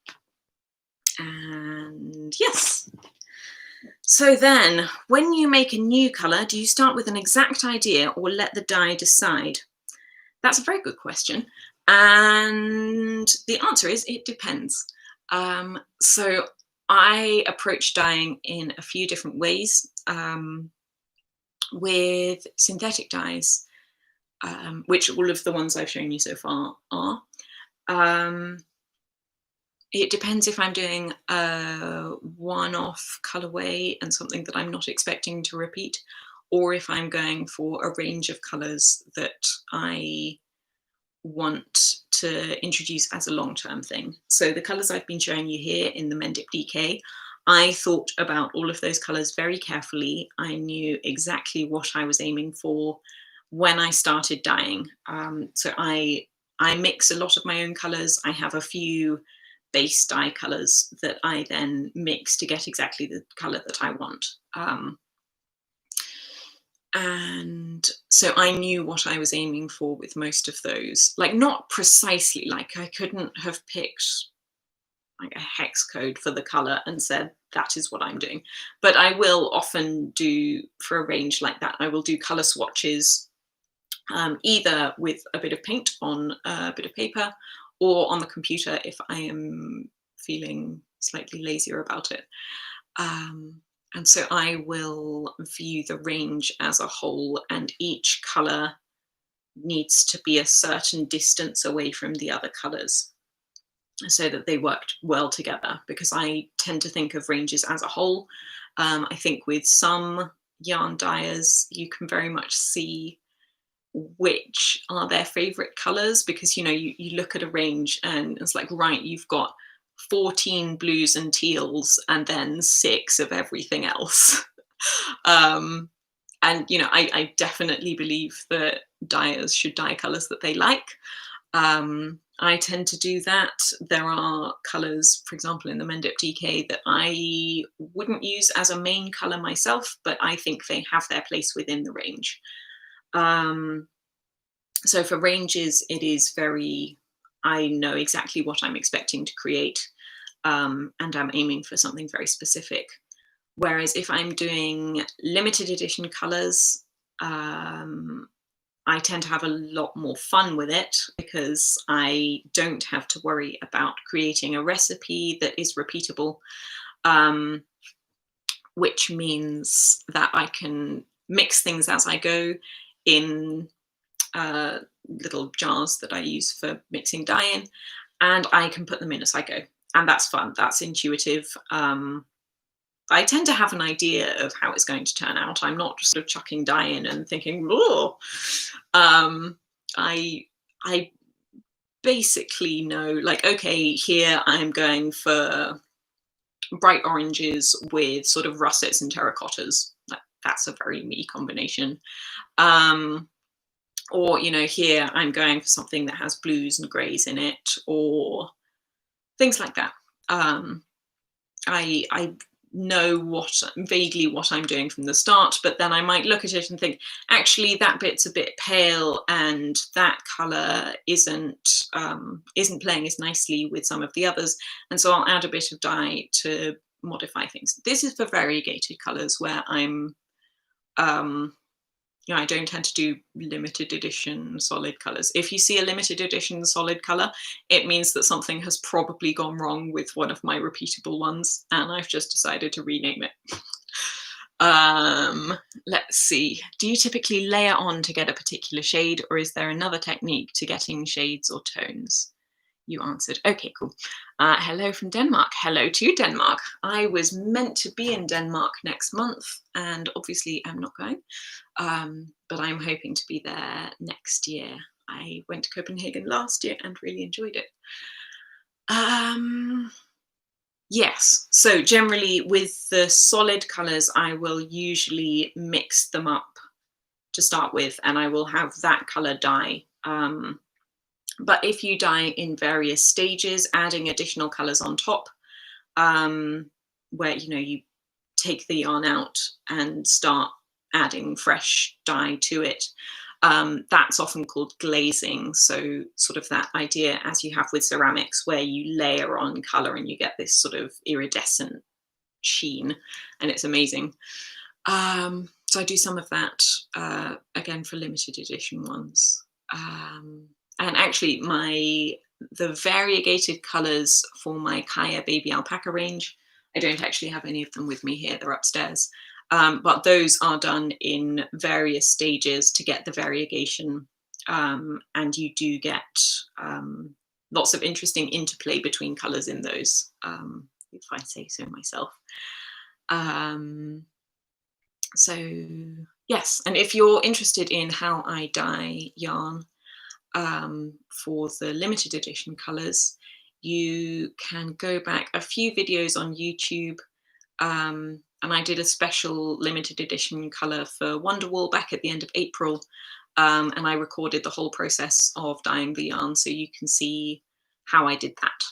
yes. So then, when you make a new colour, do you start with an exact idea or let the dye decide? That's a very good question. And the answer is it depends. So I approach dyeing in a few different ways. With synthetic dyes, which all of the ones I've shown you so far are. It depends if I'm doing a one-off colorway and something that I'm not expecting to repeat, or if I'm going for a range of colors that I want to introduce as a long-term thing. So the colors I've been showing you here in the Mendip DK, I thought about all of those colors very carefully. I knew exactly what I was aiming for when I started dyeing. So I mix a lot of my own colors. I have a few base dye colors that I then mix to get exactly the color that I want. And so I knew what I was aiming for with most of those. Like, not precisely, like I couldn't have picked like a hex code for the color and said, that is what I'm doing. But I will often do, for a range like that, I will do color swatches, either with a bit of paint on a bit of paper or on the computer if I am feeling slightly lazier about it. And so I will view the range as a whole, and each color needs to be a certain distance away from the other colors so that they worked well together, because I tend to think of ranges as a whole. I think with some yarn dyers, you can very much see which are their favorite colors, because you look at a range and it's like, right, you've got 14 blues and teals and then 6 of everything else. And I definitely believe that dyers should dye colors that they like. I tend to do that. There are colors, for example, in the Mendip DK that I wouldn't use as a main color myself, but I think they have their place within the range. So for ranges, it is I know exactly what I'm expecting to create, and I'm aiming for something very specific. Whereas if I'm doing limited edition colors, I tend to have a lot more fun with it, because I don't have to worry about creating a recipe that is repeatable, which means that I can mix things as I go in little jars that I use for mixing dye in, and I can put them in as I go. And that's fun, that's intuitive. I tend to have an idea of how it's going to turn out. I'm not just sort of chucking dye in and thinking, oh. I basically know, like, okay, here I'm going for bright oranges with sort of russets and terracottas. That's a very me combination. Or, here I'm going for something that has blues and greys in it, or things like that. I know vaguely what I'm doing from the start, but then I might look at it and think, actually, that bit's a bit pale, and that color isn't playing as nicely with some of the others, and so I'll add a bit of dye to modify things. This is for variegated colors, where I don't tend to do limited edition solid colors. If you see a limited edition solid color, it means that something has probably gone wrong with one of my repeatable ones, and I've just decided to rename it. Let's see. Do you typically layer on to get a particular shade, or is there another technique to getting shades or tones? You answered. Okay, cool. Hello from Denmark. Hello to Denmark. I was meant to be in Denmark next month, and obviously I'm not going, but I'm hoping to be there next year. I went to Copenhagen last year and really enjoyed it. Yes, so generally with the solid colors, I will usually mix them up to start with, and I will have that color dye. But if you dye in various stages, adding additional colors on top, where you take the yarn out and start adding fresh dye to it, that's often called glazing. So sort of that idea, as you have with ceramics, where you layer on color and you get this sort of iridescent sheen, and it's amazing. So I do some of that, again, for limited edition ones. And actually, the variegated colors for my Kaya baby alpaca range, I don't actually have any of them with me here, they're upstairs. But those are done in various stages to get the variegation. And you do get lots of interesting interplay between colors in those, if I say so myself. So yes, and if you're interested in how I dye yarn, for the limited edition colors, you can go back a few videos on YouTube, and I did a special limited edition color for Wonderwall back at the end of April, and I recorded the whole process of dyeing the yarn, so you can see how I did that.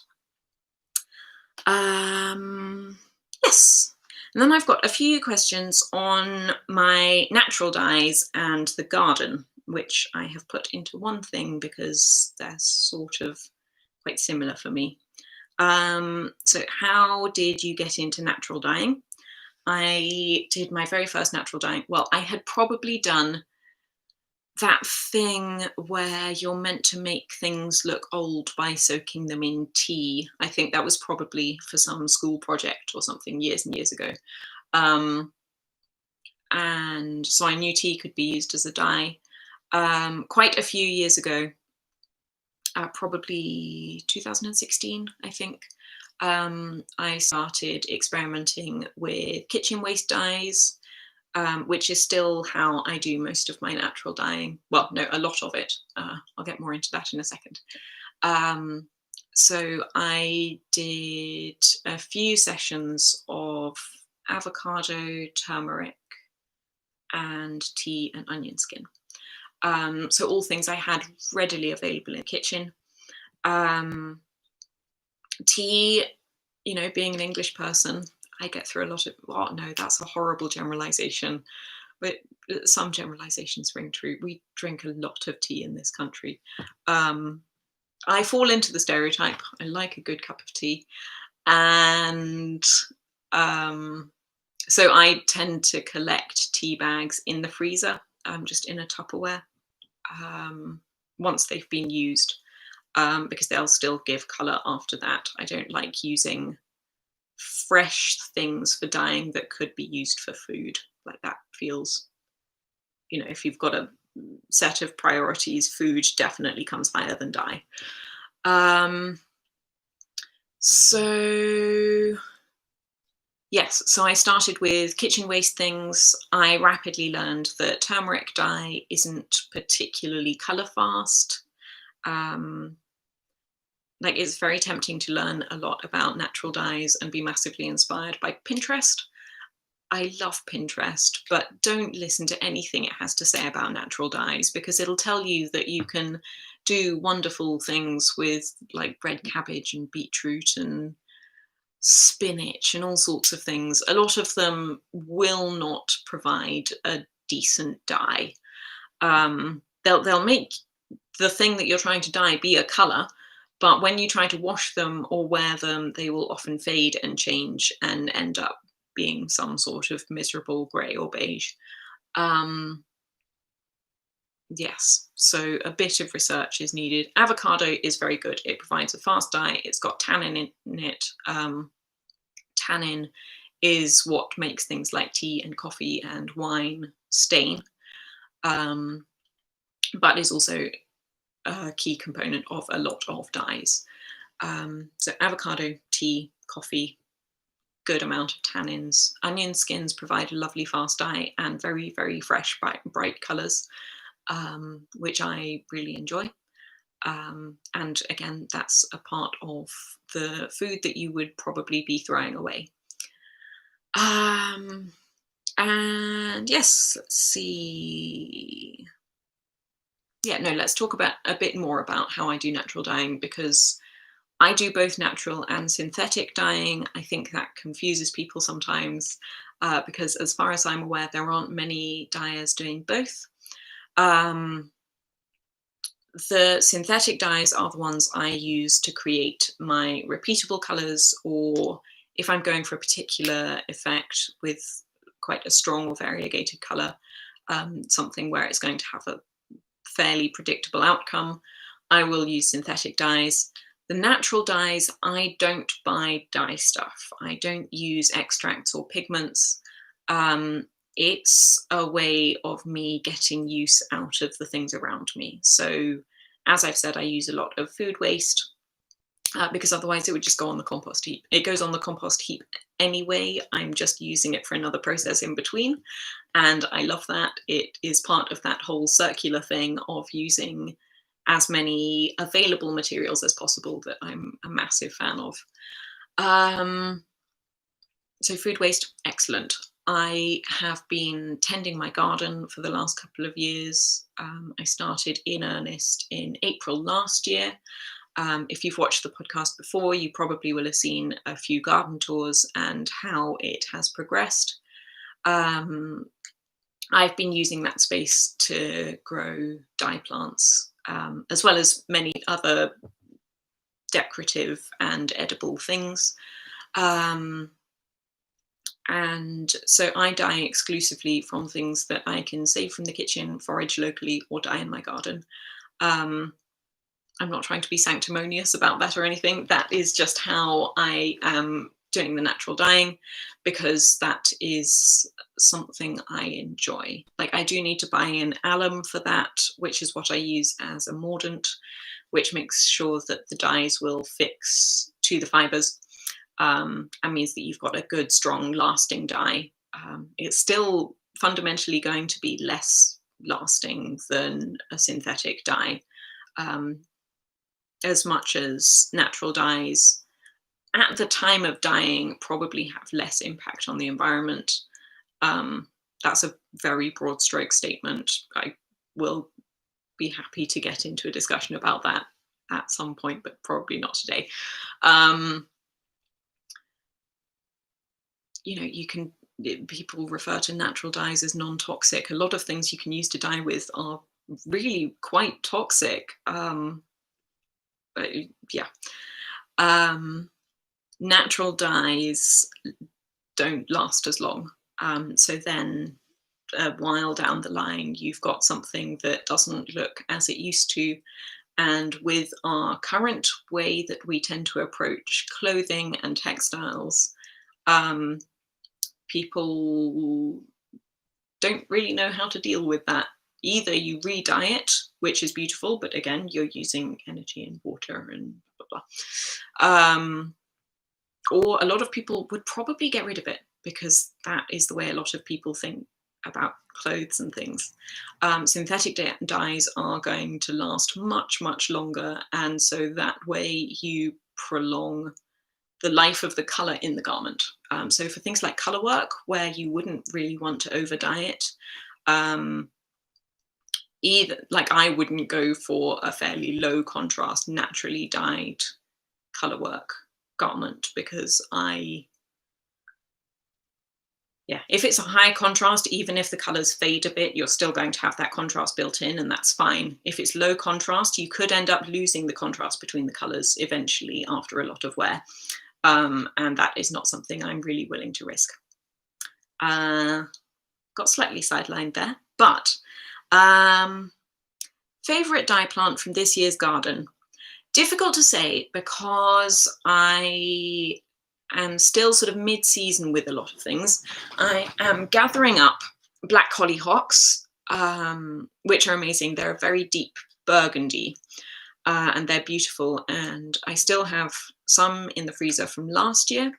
Yes, And then I've got a few questions on my natural dyes and the garden, which I have put into one thing because they're sort of quite similar for me. So how did you get into natural dyeing? I did my very first natural dyeing. Well, I had probably done that thing where you're meant to make things look old by soaking them in tea. I think that was probably for some school project or something years and years ago. Um, and so I knew tea could be used as a dye. Quite a few years ago, probably 2016, I think, I started experimenting with kitchen waste dyes, which is still how I do most of my natural dyeing. Well, no, a lot of it. I'll get more into that in a second. Um, so I did a few sessions of avocado, turmeric, and tea and onion skin. So all things I had readily available in the kitchen. Um, Tea, being an English person, I get through a lot of, oh no, that's a horrible generalization, but some generalizations ring true. We drink a lot of tea in this country. Um, I fall into the stereotype. I like a good cup of tea. And um, so I tend to collect tea bags in the freezer, just in a Tupperware, um, once they've been used, because they'll still give colour after that. I don't like using fresh things for dyeing that could be used for food. Like that feels, if you've got a set of priorities, food definitely comes higher than dye. So yes, so I started with kitchen waste things. I rapidly learned that turmeric dye isn't particularly colour fast. Um, like it's very tempting to learn a lot about natural dyes and be massively inspired by Pinterest. I love Pinterest, but don't listen to anything it has to say about natural dyes because it'll tell you that you can do wonderful things with like red cabbage and beetroot and spinach and all sorts of things. A lot of them will not provide a decent dye. They'll make the thing that you're trying to dye be a color, but when you try to wash them or wear them, they will often fade and change and end up being some sort of miserable grey or beige. Yes, so a bit of research is needed. Avocado is very good. It provides a fast dye. It's got tannin in it. Tannin is what makes things like tea and coffee and wine stain, but is also a key component of a lot of dyes. So avocado, tea, coffee, good amount of tannins. Onion skins provide a lovely fast dye and very, very fresh, bright colours, which I really enjoy. And again, that's a part of the food that you would probably be throwing away. And yes, let's see. Yeah, no, let's talk about a bit more about how I do natural dyeing because I do both natural and synthetic dyeing. I think that confuses people sometimes because as far as I'm aware, there aren't many dyers doing both. The synthetic dyes are the ones I use to create my repeatable colors, or if I'm going for a particular effect with quite a strong or variegated color, something where it's going to have a fairly predictable outcome, I will use synthetic dyes. The natural dyes, I don't buy dye stuff. I don't use extracts or pigments. It's a way of me getting use out of the things around me. So as I've said, I use a lot of food waste because otherwise it would just go on the compost heap. It goes on the compost heap anyway. I'm just using it for another process in between. And I love that. It is part of that whole circular thing of using as many available materials as possible that I'm a massive fan of. So food waste, excellent. I have been tending my garden for the last couple of years. I started in earnest in April last year. If you've watched the podcast before, you probably will have seen a few garden tours and how it has progressed. I've been using that space to grow dye plants, as well as many other decorative and edible things. And so I dye exclusively from things that I can save from the kitchen, forage locally, or dye in my garden. Um, I'm not trying to be sanctimonious about that or anything. That is just how I am doing the natural dyeing, because that is something I enjoy. Like, I do need to buy in alum for that, which is what I use as a mordant, which makes sure that the dyes will fix to the fibers, and means that you've got a good, strong, lasting dye. It's still fundamentally going to be less lasting than a synthetic dye. As much as natural dyes at the time of dyeing probably have less impact on the environment. That's a very broad stroke statement. I will be happy to get into a discussion about that at some point, but probably not today. People refer to natural dyes as non-toxic. A lot of things you can use to dye with are really quite toxic. Yeah. Natural dyes don't last as long. So then a while down the line, you've got something that doesn't look as it used to. And with our current way that we tend to approach clothing and textiles, people don't really know how to deal with that. Either you re-dye it, which is beautiful, but again, you're using energy and water and blah, blah, blah. Or a lot of people would probably get rid of it, because that is the way a lot of people think about clothes and things. Synthetic dyes are going to last much, much longer. And so that way you prolong the life of the color in the garment. So for things like color work, where you wouldn't really want to over dye it, either, like, I wouldn't go for a fairly low contrast, naturally dyed color work garment, because if it's a high contrast, even if the colors fade a bit, you're still going to have that contrast built in, and that's fine. If it's low contrast, you could end up losing the contrast between the colors eventually after a lot of wear. And that is not something I'm really willing to risk. Got slightly sidelined there, but favorite dye plant from this year's garden. Difficult to say, because I am still sort of mid-season with a lot of things. I am gathering up black hollyhocks, which are amazing. They're a very deep burgundy, and they're beautiful. And I still have some in the freezer from last year,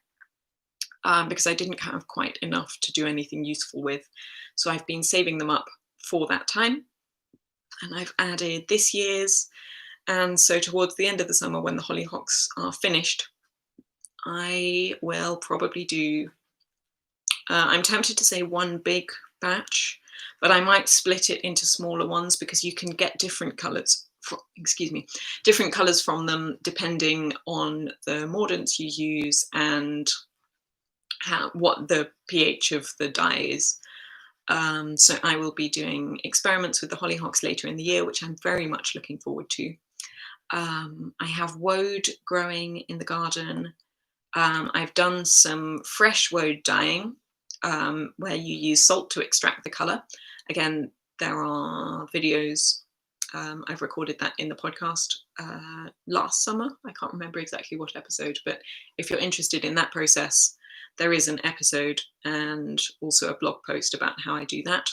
because I didn't have quite enough to do anything useful with. So I've been saving them up for that time. And I've added this year's. And so towards the end of the summer, when the hollyhocks are finished, I will probably do, I'm tempted to say one big batch, but I might split it into smaller ones, because you can get different colors, different colors from them depending on the mordants you use and what the pH of the dye is. So I will be doing experiments with the hollyhocks later in the year, which I'm very much looking forward to. I have woad growing in the garden. I've done some fresh woad dyeing, where you use salt to extract the color. Again, there are videos. I've recorded that in the podcast last summer. I can't remember exactly what episode, but if you're interested in that process, there is an episode and also a blog post about how I do that.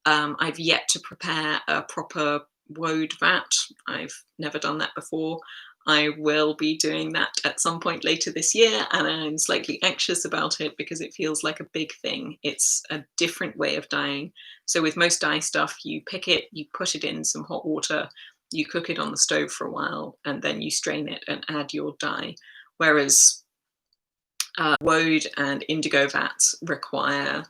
I've yet to prepare a proper woad vat. I've never done that before. I will be doing that at some point later this year, and I'm slightly anxious about it because it feels like a big thing. It's a different way of dyeing. So with most dye stuff, you pick it, you put it in some hot water, you cook it on the stove for a while, and then you strain it and add your dye. Whereas woad and indigo vats require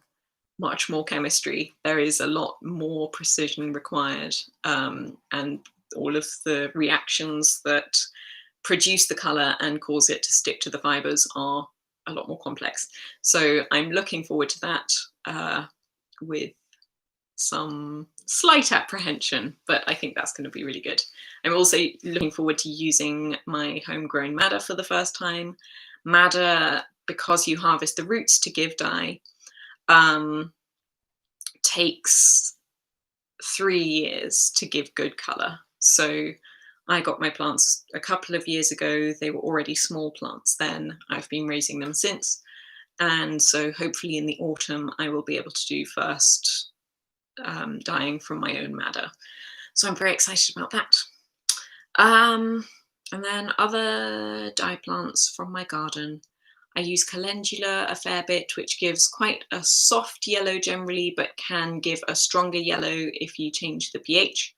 much more chemistry. There is a lot more precision required, and all of the reactions that produce the color and cause it to stick to the fibers are a lot more complex. So I'm looking forward to that with some slight apprehension, but I think that's going to be really good. I'm also looking forward to using my homegrown madder for the first time. Madder, because you harvest the roots to give dye, takes 3 years to give good color. So I got my plants a couple of years ago. They were already small plants then. I've been raising them since. And so hopefully in the autumn, I will be able to do first dyeing from my own madder. So I'm very excited about that. And then other dye plants from my garden. I use calendula a fair bit, which gives quite a soft yellow generally, but can give a stronger yellow if you change the pH.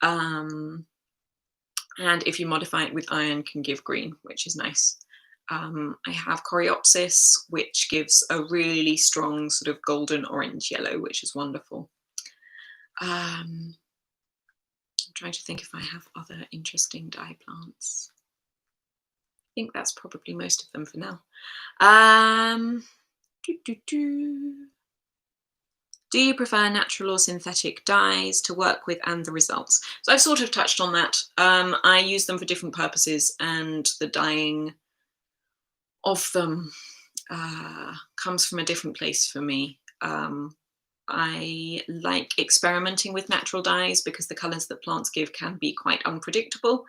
And if you modify it with iron, can give green, which is nice. I have coreopsis, which gives a really strong sort of golden orange yellow, which is wonderful. I'm trying to think if I have other interesting dye plants. I think that's probably most of them for now. Do you prefer natural or synthetic dyes to work with and the results? So I've sort of touched on that. I use them for different purposes, and the dyeing of them comes from a different place for me. I like experimenting with natural dyes because the colors that plants give can be quite unpredictable.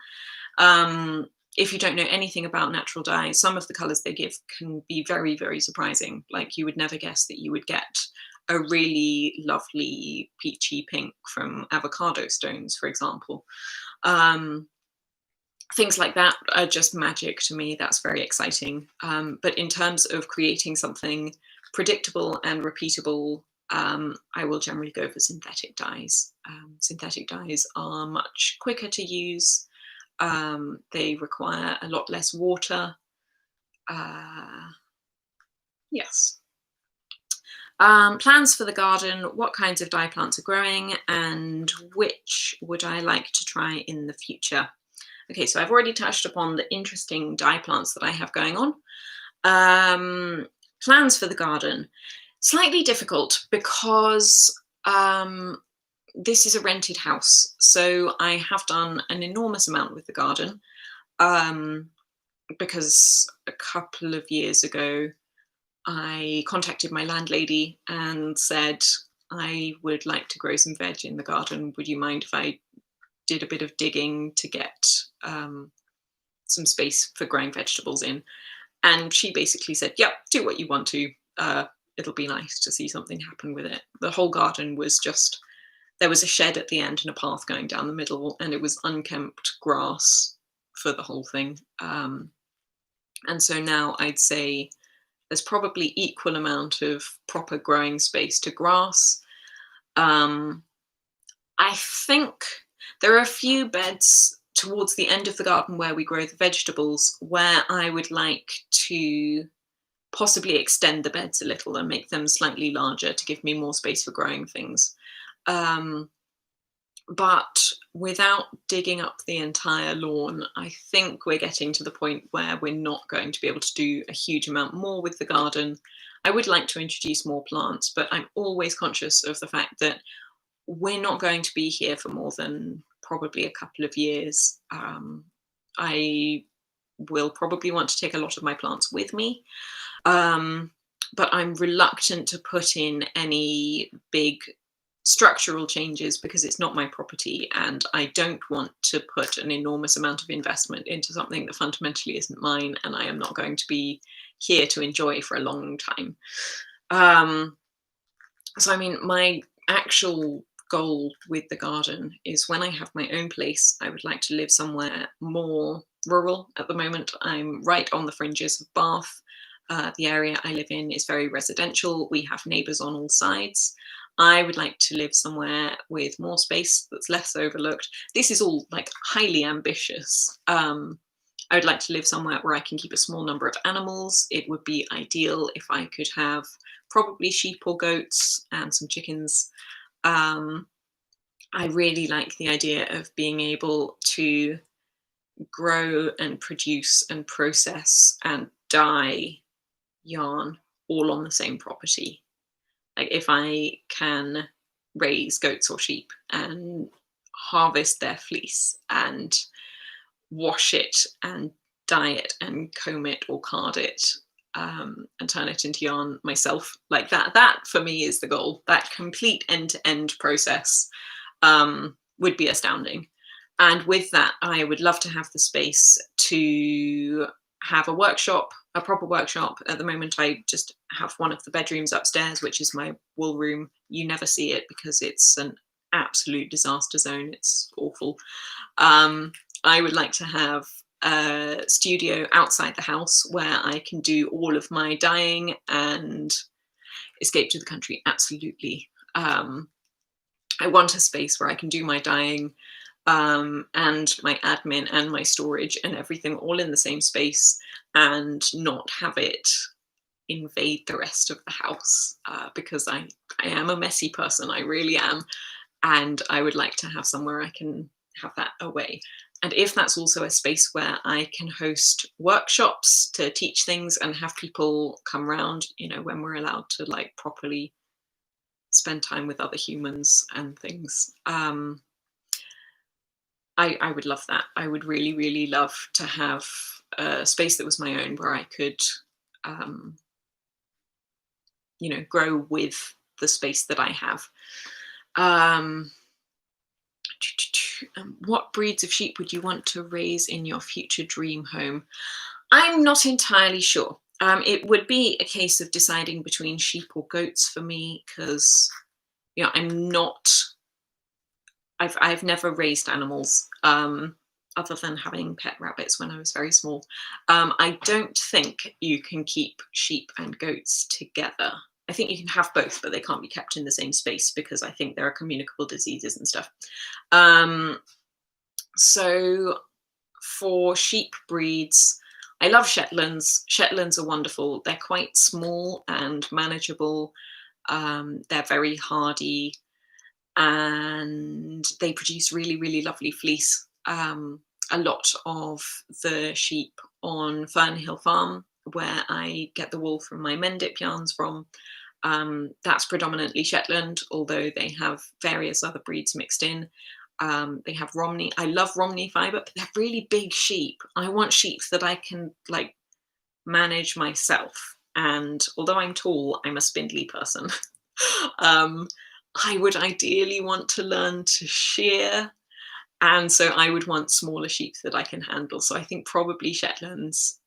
If you don't know anything about natural dyes, some of the colors they give can be very, very surprising. Like you would never guess that you would get a really lovely peachy pink from avocado stones, for example. Things like that are just magic to me. That's very exciting. But in terms of creating something predictable and repeatable, I will generally go for synthetic dyes. Synthetic dyes are much quicker to use. They require a lot less water. Yes. Plans for the garden, what kinds of dye plants are growing and which would I like to try in the future? Okay, so I've already touched upon the interesting dye plants that I have going on. Plans for the garden, slightly difficult because this is a rented house. So I have done an enormous amount with the garden because a couple of years ago, I contacted my landlady and said, I would like to grow some veg in the garden. Would you mind if I did a bit of digging to get some space for growing vegetables in? And she basically said, yep, do what you want to. It'll be nice to see something happen with it. The whole garden was just, there was a shed at the end and a path going down the middle, and it was unkempt grass for the whole thing. And so now I'd say there's probably equal amount of proper growing space to grass. I think there are a few beds towards the end of the garden where we grow the vegetables where I would like to possibly extend the beds a little and make them slightly larger to give me more space for growing things. But without digging up the entire lawn, I think we're getting to the point where we're not going to be able to do a huge amount more with the garden. I would like to introduce more plants, but I'm always conscious of the fact that we're not going to be here for more than probably a couple of years. I will probably want to take a lot of my plants with me, but I'm reluctant to put in any big structural changes because it's not my property, and I don't want to put an enormous amount of investment into something that fundamentally isn't mine and I am not going to be here to enjoy for a long time. So I mean, my actual goal with the garden is when I have my own place, I would like to live somewhere more rural. At the moment, I'm right on the fringes of Bath. The area I live in is very residential. We have neighbours on all sides. I would like to live somewhere with more space that's less overlooked. This is all like highly ambitious. I would like to live somewhere where I can keep a small number of animals. It would be ideal if I could have probably sheep or goats and some chickens. I really like the idea of being able to grow and produce and process and dye yarn all on the same property. Like if I can raise goats or sheep and harvest their fleece and wash it and dye it and comb it or card it, and turn it into yarn myself, like that for me is the goal. That complete end-to-end process would be astounding. And with that, I would love to have the space to have a workshop, a proper workshop. At the moment, I just have one of the bedrooms upstairs, which is my wool room. You never see it because it's an absolute disaster zone. It's awful. I would like to have a studio outside the house where I can do all of my dyeing and escape to the country. Absolutely. I want a space where I can do my dyeing and my admin and my storage and everything all in the same space and not have it invade the rest of the house, because I am a messy person. I really am. And I would like to have somewhere I can have that away. And if that's also a space where I can host workshops to teach things and have people come round, when we're allowed to like properly spend time with other humans and things. I would love that. I would really, really love to have a space that was my own where I could, grow with the space that I have. What breeds of sheep would you want to raise in your future dream home? I'm not entirely sure. It would be a case of deciding between sheep or goats for me, because I've never raised animals, other than having pet rabbits when I was very small. I don't think you can keep sheep and goats together. I think you can have both, but they can't be kept in the same space because I think there are communicable diseases and stuff. So for sheep breeds, I love Shetlands. Shetlands are wonderful. They're quite small and manageable. They're very hardy and they produce really, really lovely fleece. A lot of the sheep on Fern Hill farm, where I get the wool from my Mendip yarns from, that's predominantly Shetland, although they have various other breeds mixed in. They have Romney. I love Romney fibre, but they're really big sheep. I want sheep that I can like manage myself. And although I'm tall, I'm a spindly person. I would ideally want to learn to shear. And so I would want smaller sheep that I can handle. So I think probably Shetlands,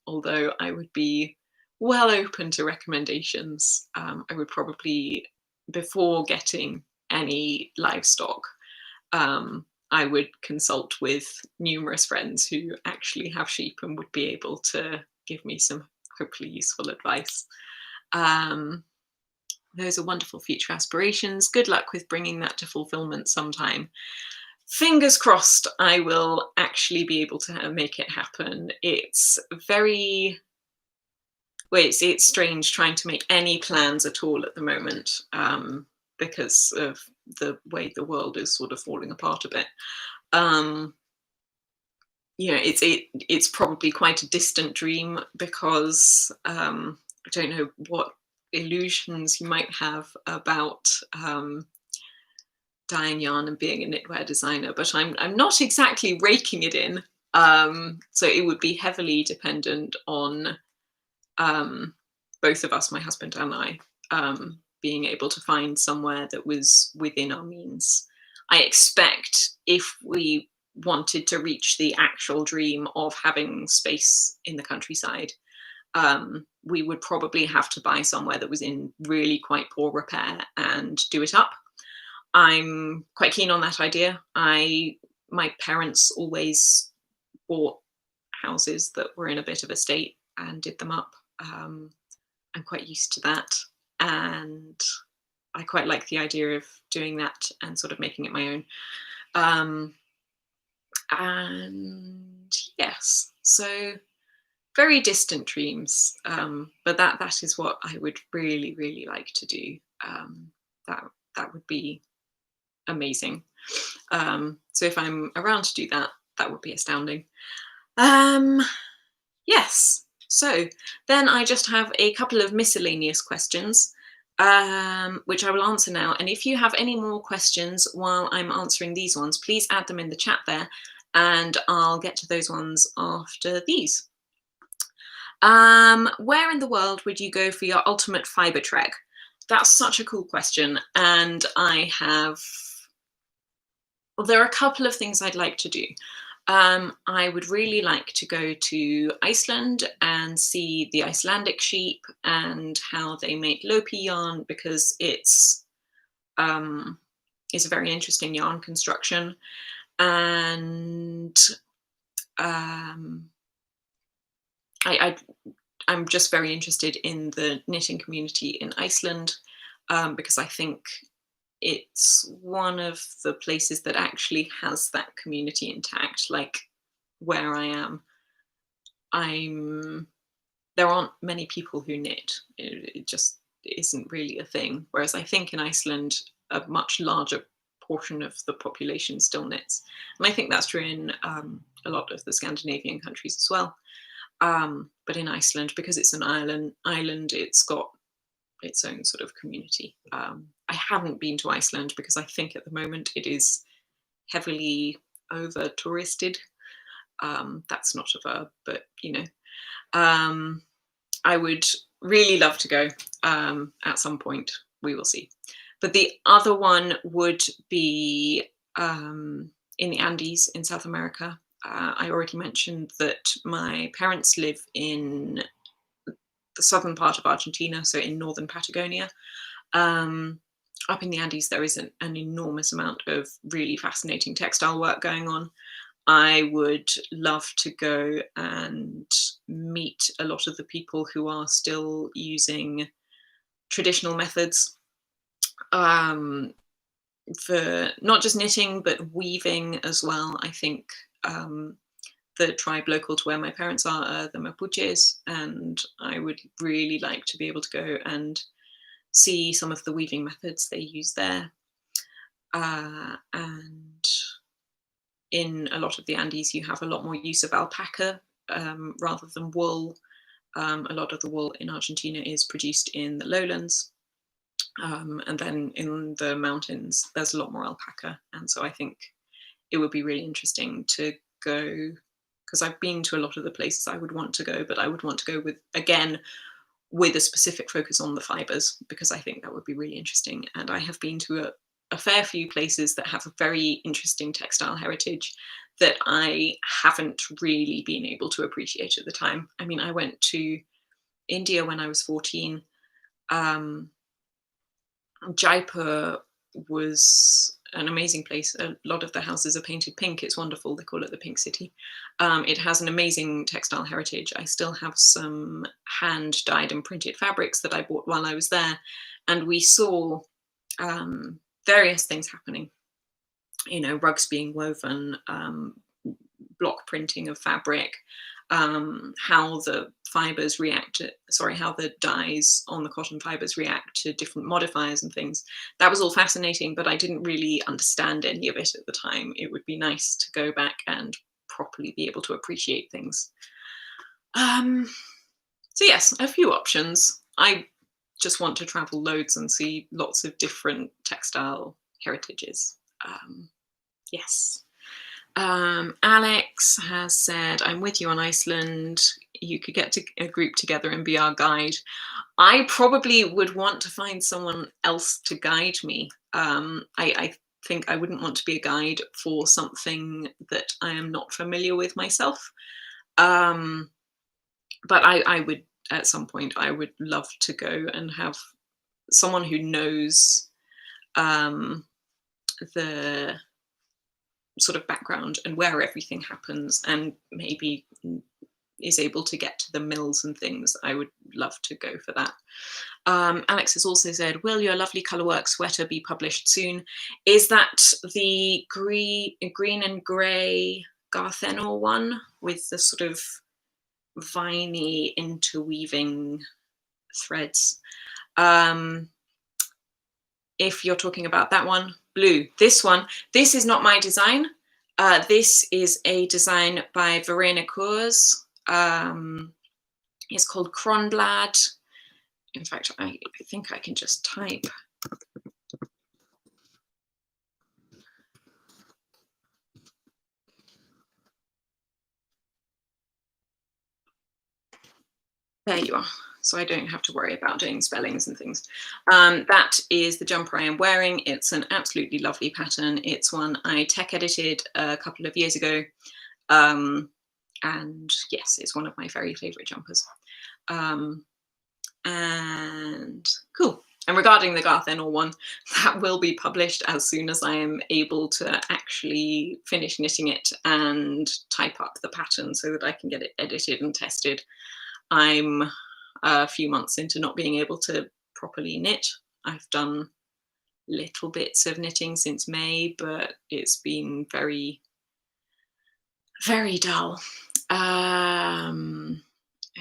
although I would be well open to recommendations. I would probably, before getting any livestock, I would consult with numerous friends who actually have sheep and would be able to give me some hopefully useful advice. Those are wonderful future aspirations. Good luck with bringing that to fulfillment sometime. Fingers crossed I will actually be able to make it happen. It's very, it's strange trying to make any plans at all at the moment, because of the way the world is sort of falling apart a bit. It's probably quite a distant dream because I don't know what illusions you might have about dyeing yarn and being a knitwear designer, but I'm not exactly raking it in. So it would be heavily dependent on both of us, my husband and I, being able to find somewhere that was within our means. I expect if we wanted to reach the actual dream of having space in the countryside, we would probably have to buy somewhere that was in really quite poor repair and do it up. I'm quite keen on that idea. My parents always bought houses that were in a bit of a state and did them up. I'm quite used to that, and I quite like the idea of doing that and sort of making it my own. And yes, so very distant dreams, but that is what I would really, really like to do. That would be amazing. So if I'm around to do that, That would be astounding. Um, yes. So then I just have a couple of miscellaneous questions, which I will answer now. And if you have any more questions while I'm answering these ones, please add them in the chat there, and I'll get to those ones after these. Where in the world would you go for your ultimate fiber trek? That's such a cool question. And well, there are a couple of things I'd like to do. I would really like to go to Iceland and see the Icelandic sheep and how they make lopi yarn, because it's a very interesting yarn construction. And um, I I'm just very interested in the knitting community in Iceland, because I think it's one of the places that actually has that community intact. Like where I am, I'm there aren't many people who knit. It just isn't really a thing. Whereas I think in Iceland, a much larger portion of the population still knits, and I think that's true in a lot of the Scandinavian countries as well. But in Iceland, because it's an island, it's got its own sort of community. I haven't been to Iceland because I think at the moment it is heavily over touristed. That's not a verb, but I would really love to go at some point. We will see. But the other one would be in the Andes in South America. I already mentioned that my parents live in the southern part of Argentina, so in northern Patagonia. Up in the Andes, there is an enormous amount of really fascinating textile work going on. I would love to go and meet a lot of the people who are still using traditional methods for not just knitting, but weaving as well. I think the tribe local to where my parents are the Mapuches, and I would really like to be able to go and see some of the weaving methods they use there. And in a lot of the Andes, you have a lot more use of alpaca rather than wool. A lot of the wool in Argentina is produced in the lowlands. And then in the mountains, there's a lot more alpaca. And so I think it would be really interesting to go, because I've been to a lot of the places I would want to go, but I would want to go with a specific focus on the fibers, because I think that would be really interesting. And I have been to a fair few places that have a very interesting textile heritage that I haven't really been able to appreciate at the time. I mean, I went to India when I was 14. Jaipur was an amazing place. A lot of the houses are painted pink. It's wonderful. They call it the Pink City. It has an amazing textile heritage. I still have some hand dyed and printed fabrics that I bought while I was there. And we saw various things happening, rugs being woven, block printing of fabric, how the how the dyes on the cotton fibers react to different modifiers and things. That was all fascinating, but I didn't really understand any of it at the time. It would be nice to go back and properly be able to appreciate things. So yes, a few options. I just want to travel loads and see lots of different textile heritages. Yes. Alex has said, I'm with you on Iceland. You could get a group together and be our guide. I probably would want to find someone else to guide me. I think I wouldn't want to be a guide for something that I am not familiar with myself. But I would, at some point, I would love to go and have someone who knows the sort of background and where everything happens, and maybe is able to get to the mills and things. I would love to go for that. Alex has also said, will your lovely colourwork sweater be published soon? Is that the green and grey Garthenor one with the sort of viney interweaving threads? If you're talking about that one, blue. This one, this is not my design. This is a design by Verena Koers. It's called Kronblad. In fact, I think I can just type. There you are. So I don't have to worry about doing spellings and things. That is the jumper I am wearing. It's an absolutely lovely pattern. It's one I tech edited a couple of years ago. And yes, it's one of my very favorite jumpers. And cool. And regarding the Garth Enel one, that will be published as soon as I am able to actually finish knitting it and type up the pattern so that I can get it edited and tested. I'm a few months into not being able to properly knit. I've done little bits of knitting since May, but it's been very, very dull.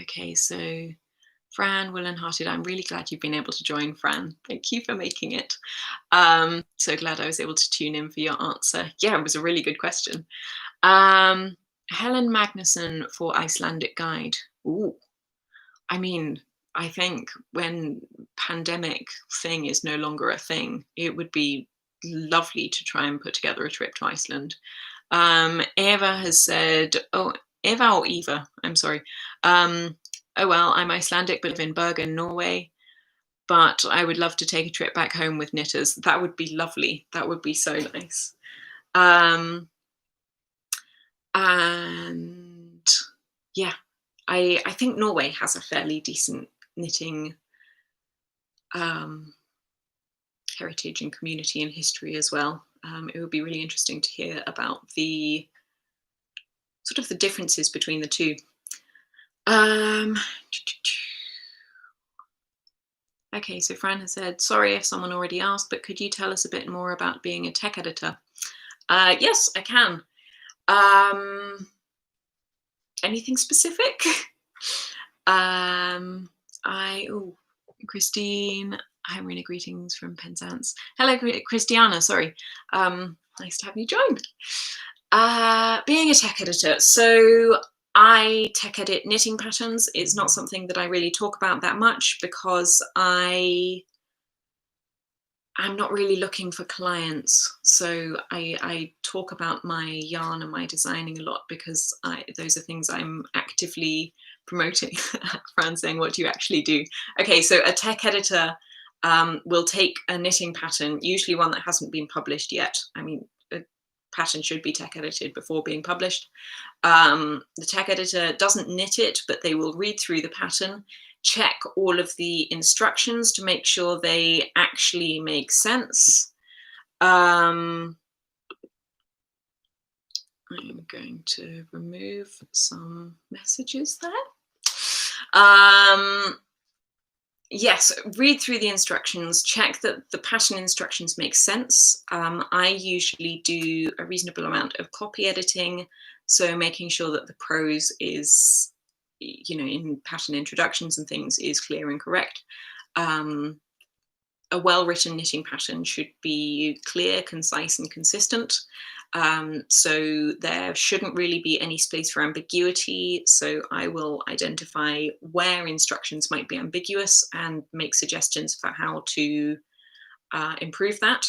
Okay, so Fran, Willen-Hearted, I'm really glad you've been able to join, Fran. Thank you for making it. So glad I was able to tune in for your answer. Yeah, it was a really good question. Helen Magnusson for Icelandic Guide. Ooh, I mean, I think when pandemic thing is no longer a thing, it would be lovely to try and put together a trip to Iceland. Eva has said, Eva, I'm sorry. Oh well, I'm Icelandic but live in Bergen, Norway. But I would love to take a trip back home with knitters. That would be lovely. That would be so nice. And yeah, I think Norway has a fairly decent knitting heritage and community and history as well. It would be really interesting to hear about the sort of the differences between the two. Okay, so Fran has said, sorry if someone already asked, but could you tell us a bit more about being a tech editor? Yes, I can. Anything specific? Christine, hi Marina, greetings from Penzance. Hello, Christiana, sorry. Nice to have you join. Being a tech editor, so I tech edit knitting patterns. It's not something that I really talk about that much because I'm not really looking for clients. So I talk about my yarn and my designing a lot because those are things I'm actively promoting. Fran saying, what do you actually do? Okay, so a tech editor will take a knitting pattern, usually one that hasn't been published yet. I mean, a pattern should be tech edited before being published. The tech editor doesn't knit it, but they will read through the pattern, check all of the instructions to make sure they actually make sense. I'm going to remove some messages there. Yes, read through the instructions, check that the pattern instructions make sense. I usually do a reasonable amount of copy editing, so making sure that the prose is, in pattern introductions and things is clear and correct. A well-written knitting pattern should be clear, concise, and consistent. So there shouldn't really be any space for ambiguity. So I will identify where instructions might be ambiguous and make suggestions for how to improve that.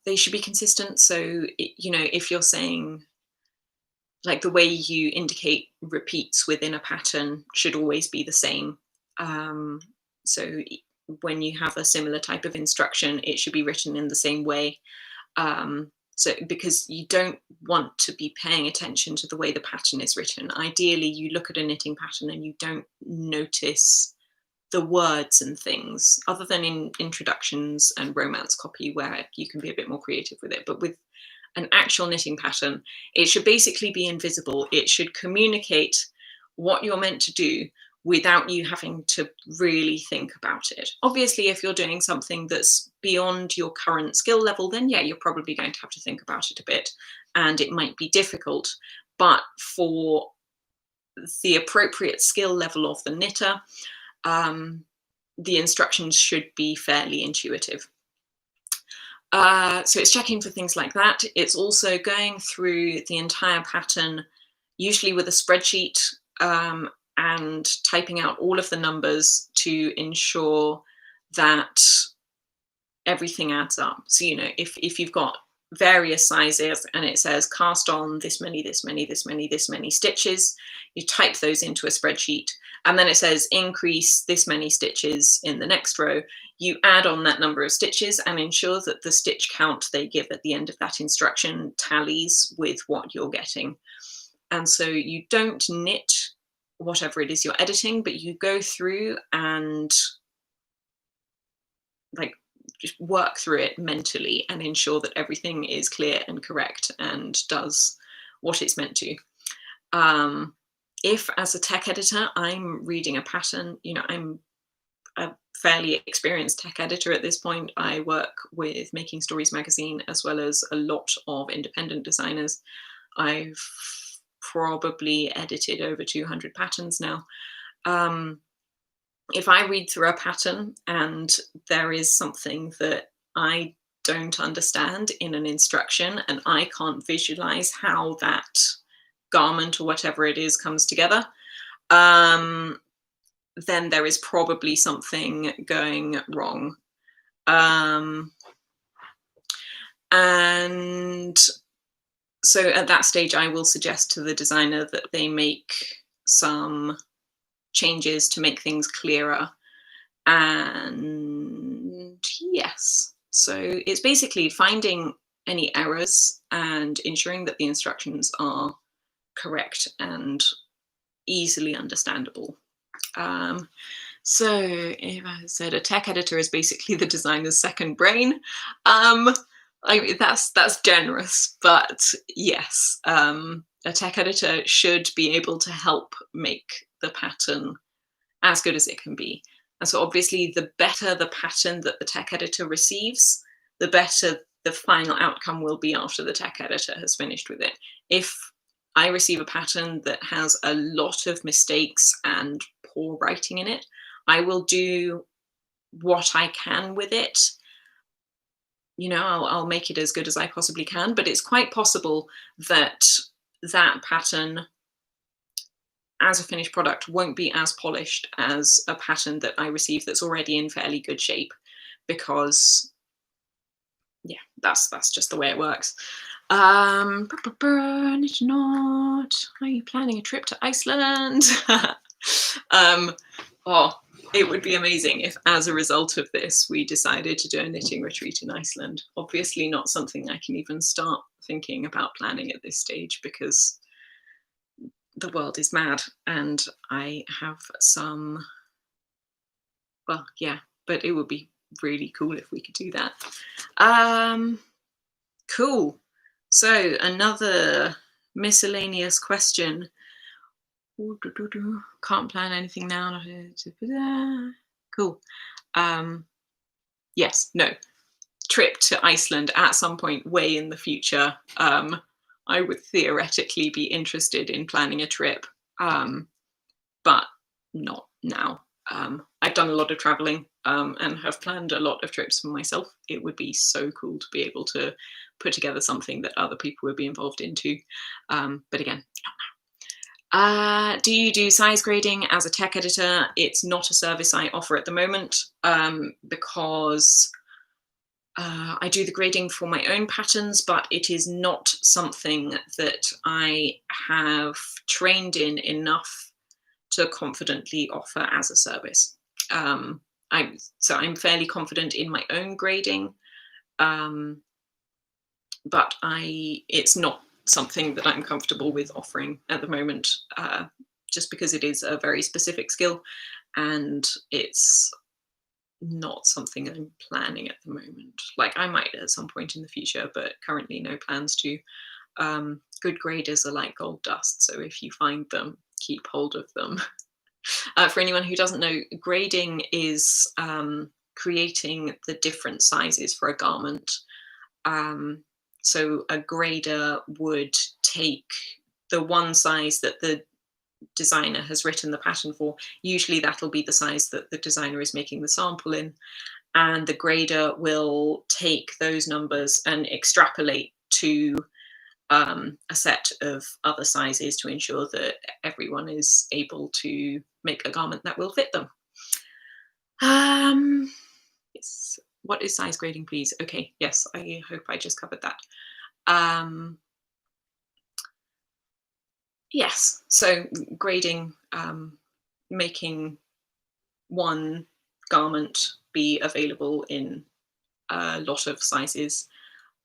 They should be consistent. So, if you're saying, like, the way you indicate repeats within a pattern should always be the same. So when you have a similar type of instruction, it should be written in the same way. So because you don't want to be paying attention to the way the pattern is written. Ideally, you look at a knitting pattern and you don't notice the words and things, other than in introductions and romance copy where you can be a bit more creative with it. But with an actual knitting pattern, it should basically be invisible. It should communicate what you're meant to do without you having to really think about it. Obviously, if you're doing something that's beyond your current skill level, then yeah, you're probably going to have to think about it a bit, and it might be difficult. But for the appropriate skill level of the knitter, the instructions should be fairly intuitive. So it's checking for things like that. It's also going through the entire pattern, usually with a spreadsheet, and typing out all of the numbers to ensure that everything adds up. So, if you've got various sizes and it says cast on this many, this many, this many, this many stitches, you type those into a spreadsheet. And then it says increase this many stitches in the next row. You add on that number of stitches and ensure that the stitch count they give at the end of that instruction tallies with what you're getting. And so you don't knit whatever it is you're editing, but you go through and like just work through it mentally and ensure that everything is clear and correct and does what it's meant to. If as a tech editor, I'm reading a pattern, I'm a fairly experienced tech editor at this point. I work with Making Stories magazine as well as a lot of independent designers. I've probably edited over 200 patterns now. If I read through a pattern and there is something that I don't understand in an instruction and I can't visualize how that garment or whatever it is comes together, then there is probably something going wrong. And so at that stage, I will suggest to the designer that they make some changes to make things clearer. And yes, so it's basically finding any errors and ensuring that the instructions are correct and easily understandable. So if I said a tech editor is basically the designer's second brain, that's generous, but yes, a tech editor should be able to help make the pattern as good as it can be. And so obviously the better the pattern that the tech editor receives, the better the final outcome will be after the tech editor has finished with it. If I receive a pattern that has a lot of mistakes and poor writing in it, I will do what I can with it. I'll make it as good as I possibly can, but it's quite possible that that pattern as a finished product won't be as polished as a pattern that I receive that's already in fairly good shape, because that's just the way it works. Are you planning a trip to Iceland? It would be amazing if, as a result of this, we decided to do a knitting retreat in Iceland. Obviously not something I can even start thinking about planning at this stage, because the world is mad and I have some, but it would be really cool if we could do that. Cool. So another miscellaneous question. Can't plan anything now. Cool. Yes, no. Trip to Iceland at some point way in the future. I would theoretically be interested in planning a trip, but not now. I've done a lot of traveling and have planned a lot of trips for myself. It would be so cool to be able to put together something that other people would be involved into. But again, not now. Do you do size grading as a tech editor? It's not a service I offer at the moment, because I do the grading for my own patterns, but it is not something that I have trained in enough to confidently offer as a service. I'm fairly confident in my own grading, but it's not something that I'm comfortable with offering at the moment, just because it is a very specific skill and it's not something I'm planning at the moment. Like, I might at some point in the future, but currently no plans to. Good graders are like gold dust, so if you find them, keep hold of them. For anyone who doesn't know, grading is creating the different sizes for a garment. So a grader would take the one size that the designer has written the pattern for. Usually that'll be the size that the designer is making the sample in, and the grader will take those numbers and extrapolate to a set of other sizes to ensure that everyone is able to make a garment that will fit them. Yes. What is size grading, please? Okay, yes, I hope I just covered that. Yes, so grading, making one garment be available in a lot of sizes.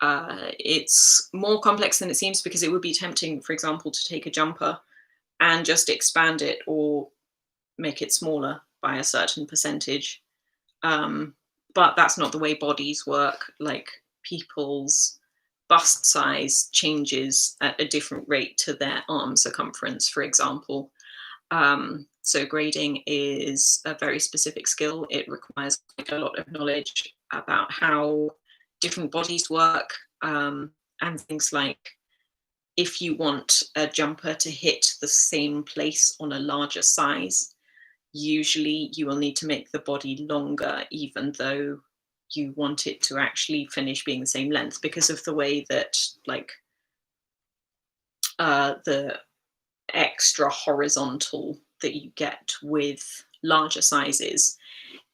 It's more complex than it seems because it would be tempting, for example, to take a jumper and just expand it or make it smaller by a certain percentage. But that's not the way bodies work. Like, people's bust size changes at a different rate to their arm circumference, for example. So grading is a very specific skill. It requires a lot of knowledge about how different bodies work, and things like, if you want a jumper to hit the same place on a larger size, usually you will need to make the body longer, even though you want it to actually finish being the same length, because of the way that, like, the extra horizontal that you get with larger sizes,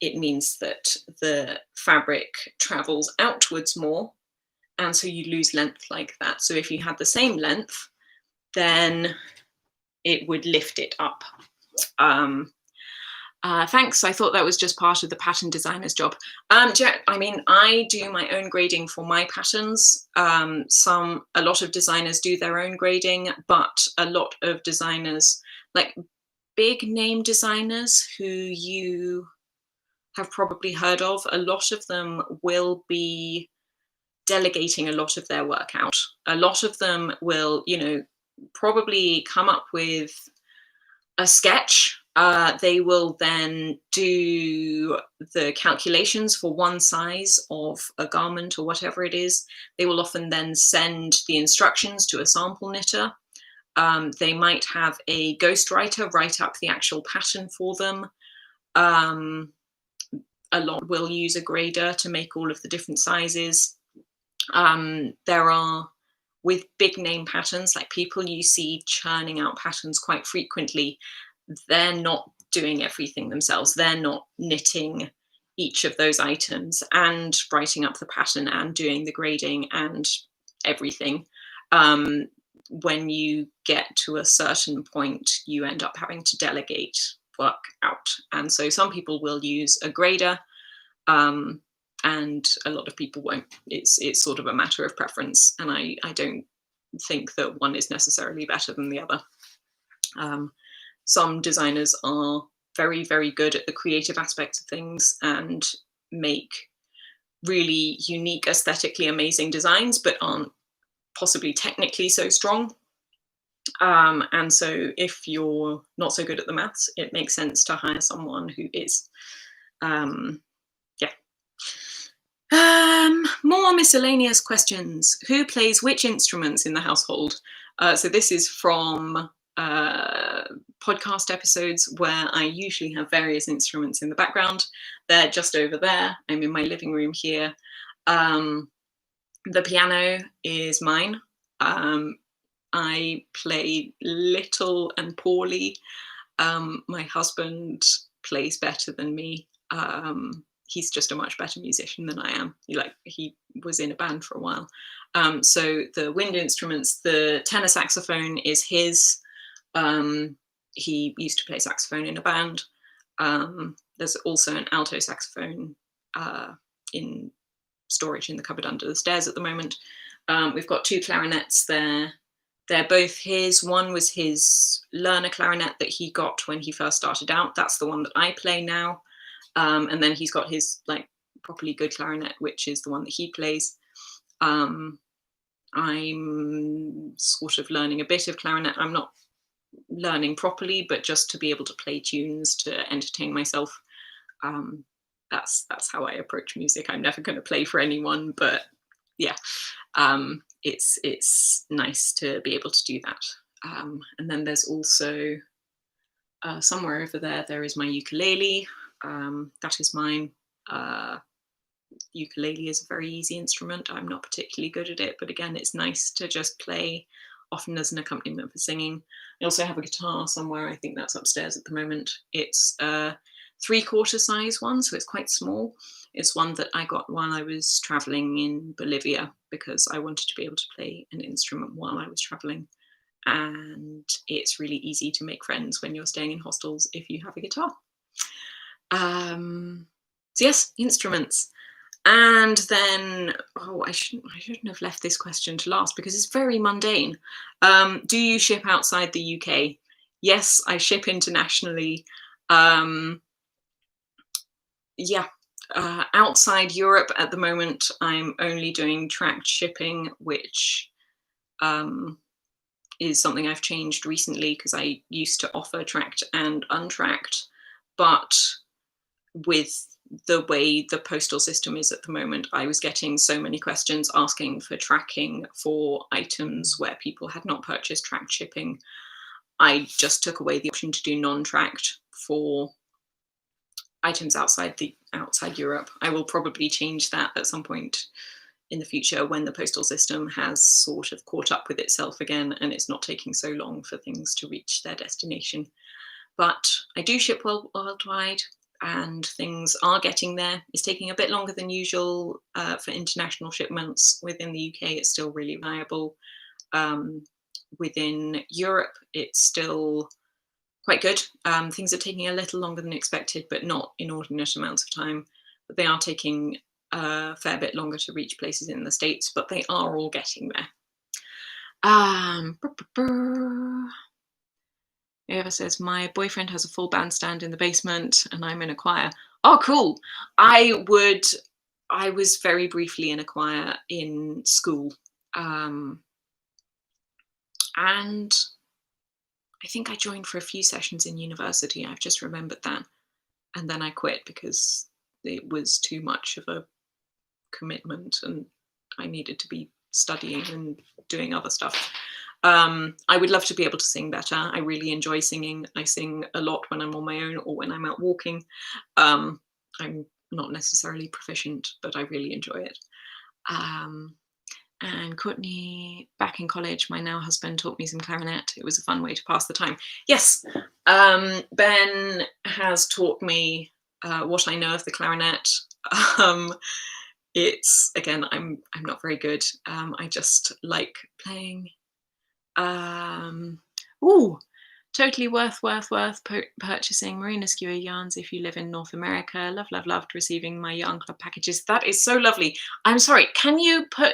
it means that the fabric travels outwards more, and so you lose length like that. So if you had the same length, then it would lift it up. Thanks. I thought that was just part of the pattern designer's job. I mean, I do my own grading for my patterns. A lot of designers do their own grading, but a lot of designers, like big name designers who you have probably heard of, a lot of them will be delegating a lot of their work out. A lot of them will, probably come up with a sketch. They will then do the calculations for one size of a garment or whatever it is. They will often then send the instructions to a sample knitter. They might have a ghostwriter write up the actual pattern for them. A lot will use a grader to make all of the different sizes. There are, with big name patterns, like people you see churning out patterns quite frequently, they're not doing everything themselves. They're not knitting each of those items and writing up the pattern and doing the grading and everything. When you get to a certain point, you end up having to delegate work out. And so some people will use a grader, and a lot of people won't. It's sort of a matter of preference, and I don't think that one is necessarily better than the other. Some designers are very, very good at the creative aspects of things and make really unique, aesthetically amazing designs, but aren't possibly technically so strong. And so if you're not so good at the maths, it makes sense to hire someone who is. More miscellaneous questions. Who plays which instruments in the household? So this is from podcast episodes where I usually have various instruments in the background. They're just over there. I'm in my living room here. The piano is mine. I play little and poorly. My husband plays better than me. He's just a much better musician than I am. He was in a band for a while. So the wind instruments, the tenor saxophone is his. He used to play saxophone in a band. There's also an alto saxophone in storage in the cupboard under the stairs at the moment. We've got two clarinets there. They're both his. One was his learner clarinet that he got when he first started out. That's the one that I play now. And then he's got his properly good clarinet, which is the one that he plays. I'm sort of learning a bit of clarinet. I'm not learning properly, but just to be able to play tunes to entertain myself. That's how I approach music. I'm never going to play for anyone, but yeah, it's nice to be able to do that. And then there's also somewhere over there is my ukulele. That is mine. ukulele is a very easy instrument. I'm not particularly good at it, but again, it's nice to just play, often as an accompaniment for singing. I also have a guitar somewhere. I think that's upstairs at the moment. It's a 3/4 size one, so it's quite small. It's one that I got while I was traveling in Bolivia because I wanted to be able to play an instrument while I was traveling. And it's really easy to make friends when you're staying in hostels if you have a guitar. So yes, instruments. And then, oh, I shouldn't have left this question to last because it's very mundane. Do you ship outside the UK? Yes, I ship internationally. Um, yeah, outside Europe at the moment, I'm only doing tracked shipping, which um, is something I've changed recently because I used to offer tracked and untracked, but with the way the postal system is at the moment, I was getting so many questions asking for tracking for items where people had not purchased tracked shipping. I just took away the option to do non-tracked for items outside Europe. I will probably change that at some point in the future when the postal system has sort of caught up with itself again and it's not taking so long for things to reach their destination. But I do ship worldwide and things are getting there. It's taking a bit longer than usual for international shipments. Within the UK, it's still really reliable. Within Europe, it's still quite good. Things are taking a little longer than expected, but not inordinate amounts of time. But they are taking a fair bit longer to reach places in the States, but they are all getting there. Eva says, my boyfriend has a full bandstand in the basement and I'm in a choir. Oh, cool. I was very briefly in a choir in school. And I think I joined for a few sessions in university. I've just remembered that. And then I quit because it was too much of a commitment and I needed to be studying and doing other stuff. I would love to be able to sing better. I really enjoy singing. I sing a lot when I'm on my own or when I'm out walking. I'm not necessarily proficient, but I really enjoy it. And Courtney, back in college, my now husband taught me some clarinet. It was a fun way to pass the time. Yes, Ben has taught me what I know of the clarinet. It's, again, I'm not very good. I just like playing. Totally worth purchasing Marina Skua yarns if you live in North America. Loved receiving my yarn club packages. That is so lovely. I'm sorry, can you put,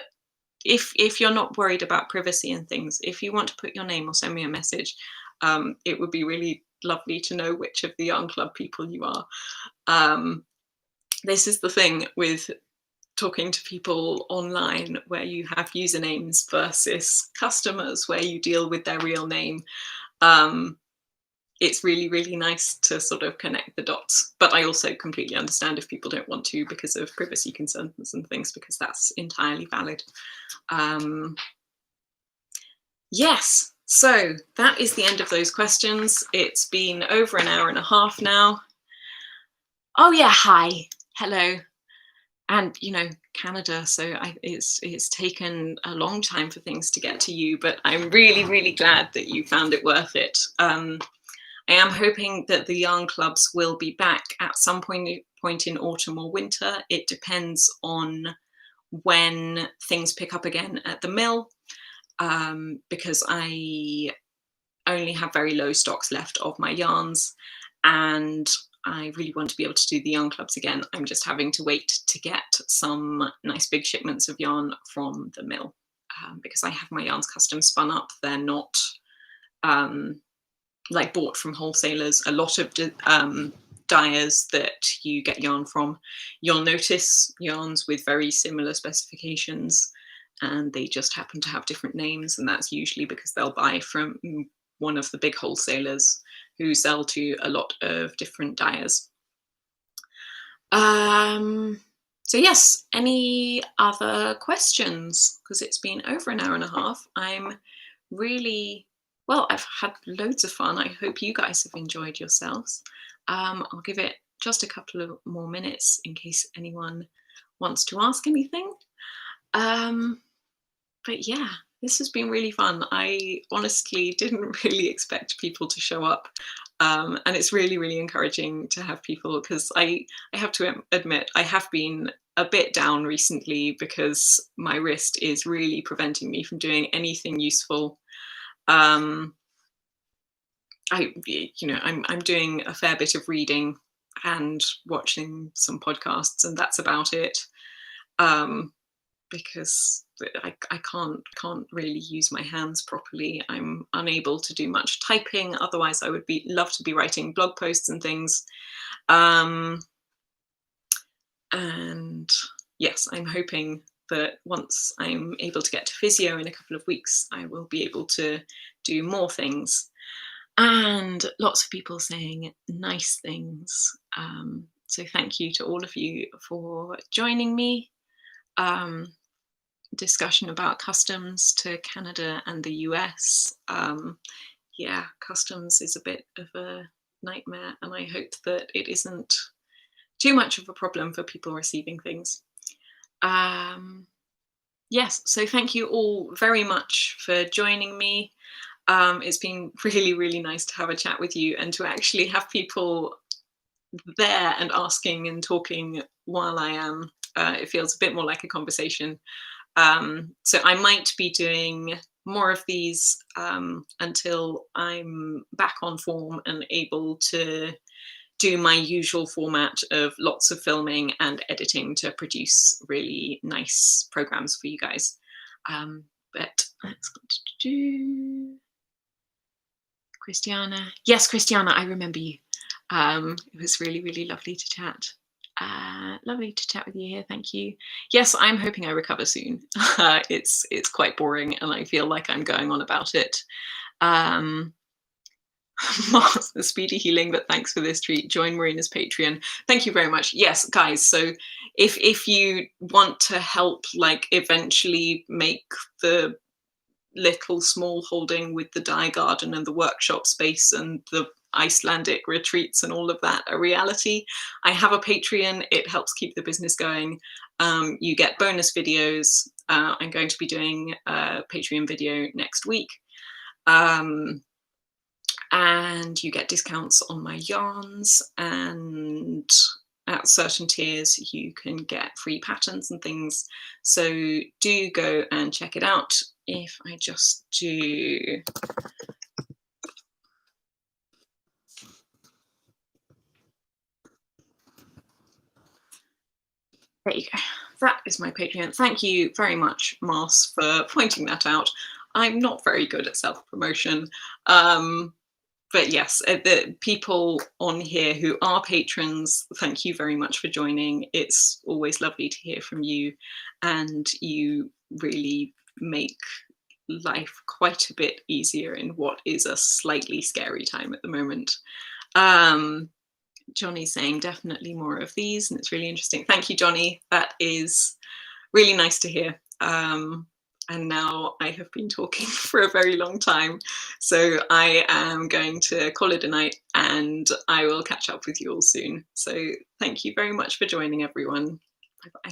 if you're not worried about privacy and things, if you want to put your name or send me a message, it would be really lovely to know which of the yarn club people you are. This is the thing with talking to people online where you have usernames versus customers where you deal with their real name. It's really, really nice to sort of connect the dots. But I also completely understand if people don't want to because of privacy concerns and things, because that's entirely valid. Yes, so that is the end of those questions. It's been over an hour and a half now. Oh yeah, hi, hello. And Canada, so it's taken a long time for things to get to you, but I'm really, really glad that you found it worth it. I am hoping that the yarn clubs will be back at some point in autumn or winter. It depends on when things pick up again at the mill, because I only have very low stocks left of my yarns, and I really want to be able to do the yarn clubs again. I'm just having to wait to get some nice big shipments of yarn from the mill, because I have my yarns custom spun up. They're not like bought from wholesalers. A lot of dyers that you get yarn from, you'll notice yarns with very similar specifications and they just happen to have different names, and that's usually because they'll buy from one of the big wholesalers who sell to a lot of different dyers. So yes, any other questions? Because it's been over an hour and a half. I'm really, well, I've had loads of fun. I hope you guys have enjoyed yourselves. I'll give it just a couple of more minutes in case anyone wants to ask anything. But yeah, this has been really fun. I honestly didn't really expect people to show up. And it's really, really encouraging to have people, because I have to admit, I have been a bit down recently because my wrist is really preventing me from doing anything useful. Um, I'm doing a fair bit of reading and watching some podcasts, and that's about it. Um, because I can't really use my hands properly. I'm unable to do much typing. Otherwise, I would be love to be writing blog posts and things. Um, and yes, I'm hoping that once I'm able to get to physio in a couple of weeks, I will be able to do more things. And lots of people saying nice things. So thank you to all of you for joining me. Discussion about customs to Canada and the US. Yeah, customs is a bit of a nightmare, and I hope that it isn't too much of a problem for people receiving things. Yes, so thank you all very much for joining me. It's been really, really nice to have a chat with you and to actually have people there and asking and talking while I am. It feels a bit more like a conversation. So I might be doing more of these until I'm back on form and able to do my usual format of lots of filming and editing to produce really nice programs for you guys. But let's do Christiana. Yes, Christiana, I remember you. It was really, really lovely to chat. Lovely to chat with you here. Thank you. Yes, I'm hoping I recover soon. It's quite boring, and I feel like I'm going on about it. Mars, the speedy healing, but thanks for this treat. Join Marina's Patreon. Thank you very much. Yes, guys. So if you want to help, like eventually make the little small holding with the dye garden and the workshop space and the Icelandic retreats and all of that a reality, I have a Patreon. It helps keep the business going. You get bonus videos. I'm going to be doing a Patreon video next week. And you get discounts on my yarns, and at certain tiers you can get free patterns and things. So do go and check it out. If I just do there you go. That is my Patreon. Thank you very much, Mars, for pointing that out. I'm not very good at self-promotion. But yes, the people on here who are patrons, thank you very much for joining. It's always lovely to hear from you, and you really make life quite a bit easier in what is a slightly scary time at the moment. Johnny's saying definitely more of these, and it's really interesting. Thank you, Johnny. That is really nice to hear. And now I have been talking for a very long time, so I am going to call it a night, and I will catch up with you all soon. So thank you very much for joining, everyone. Bye bye.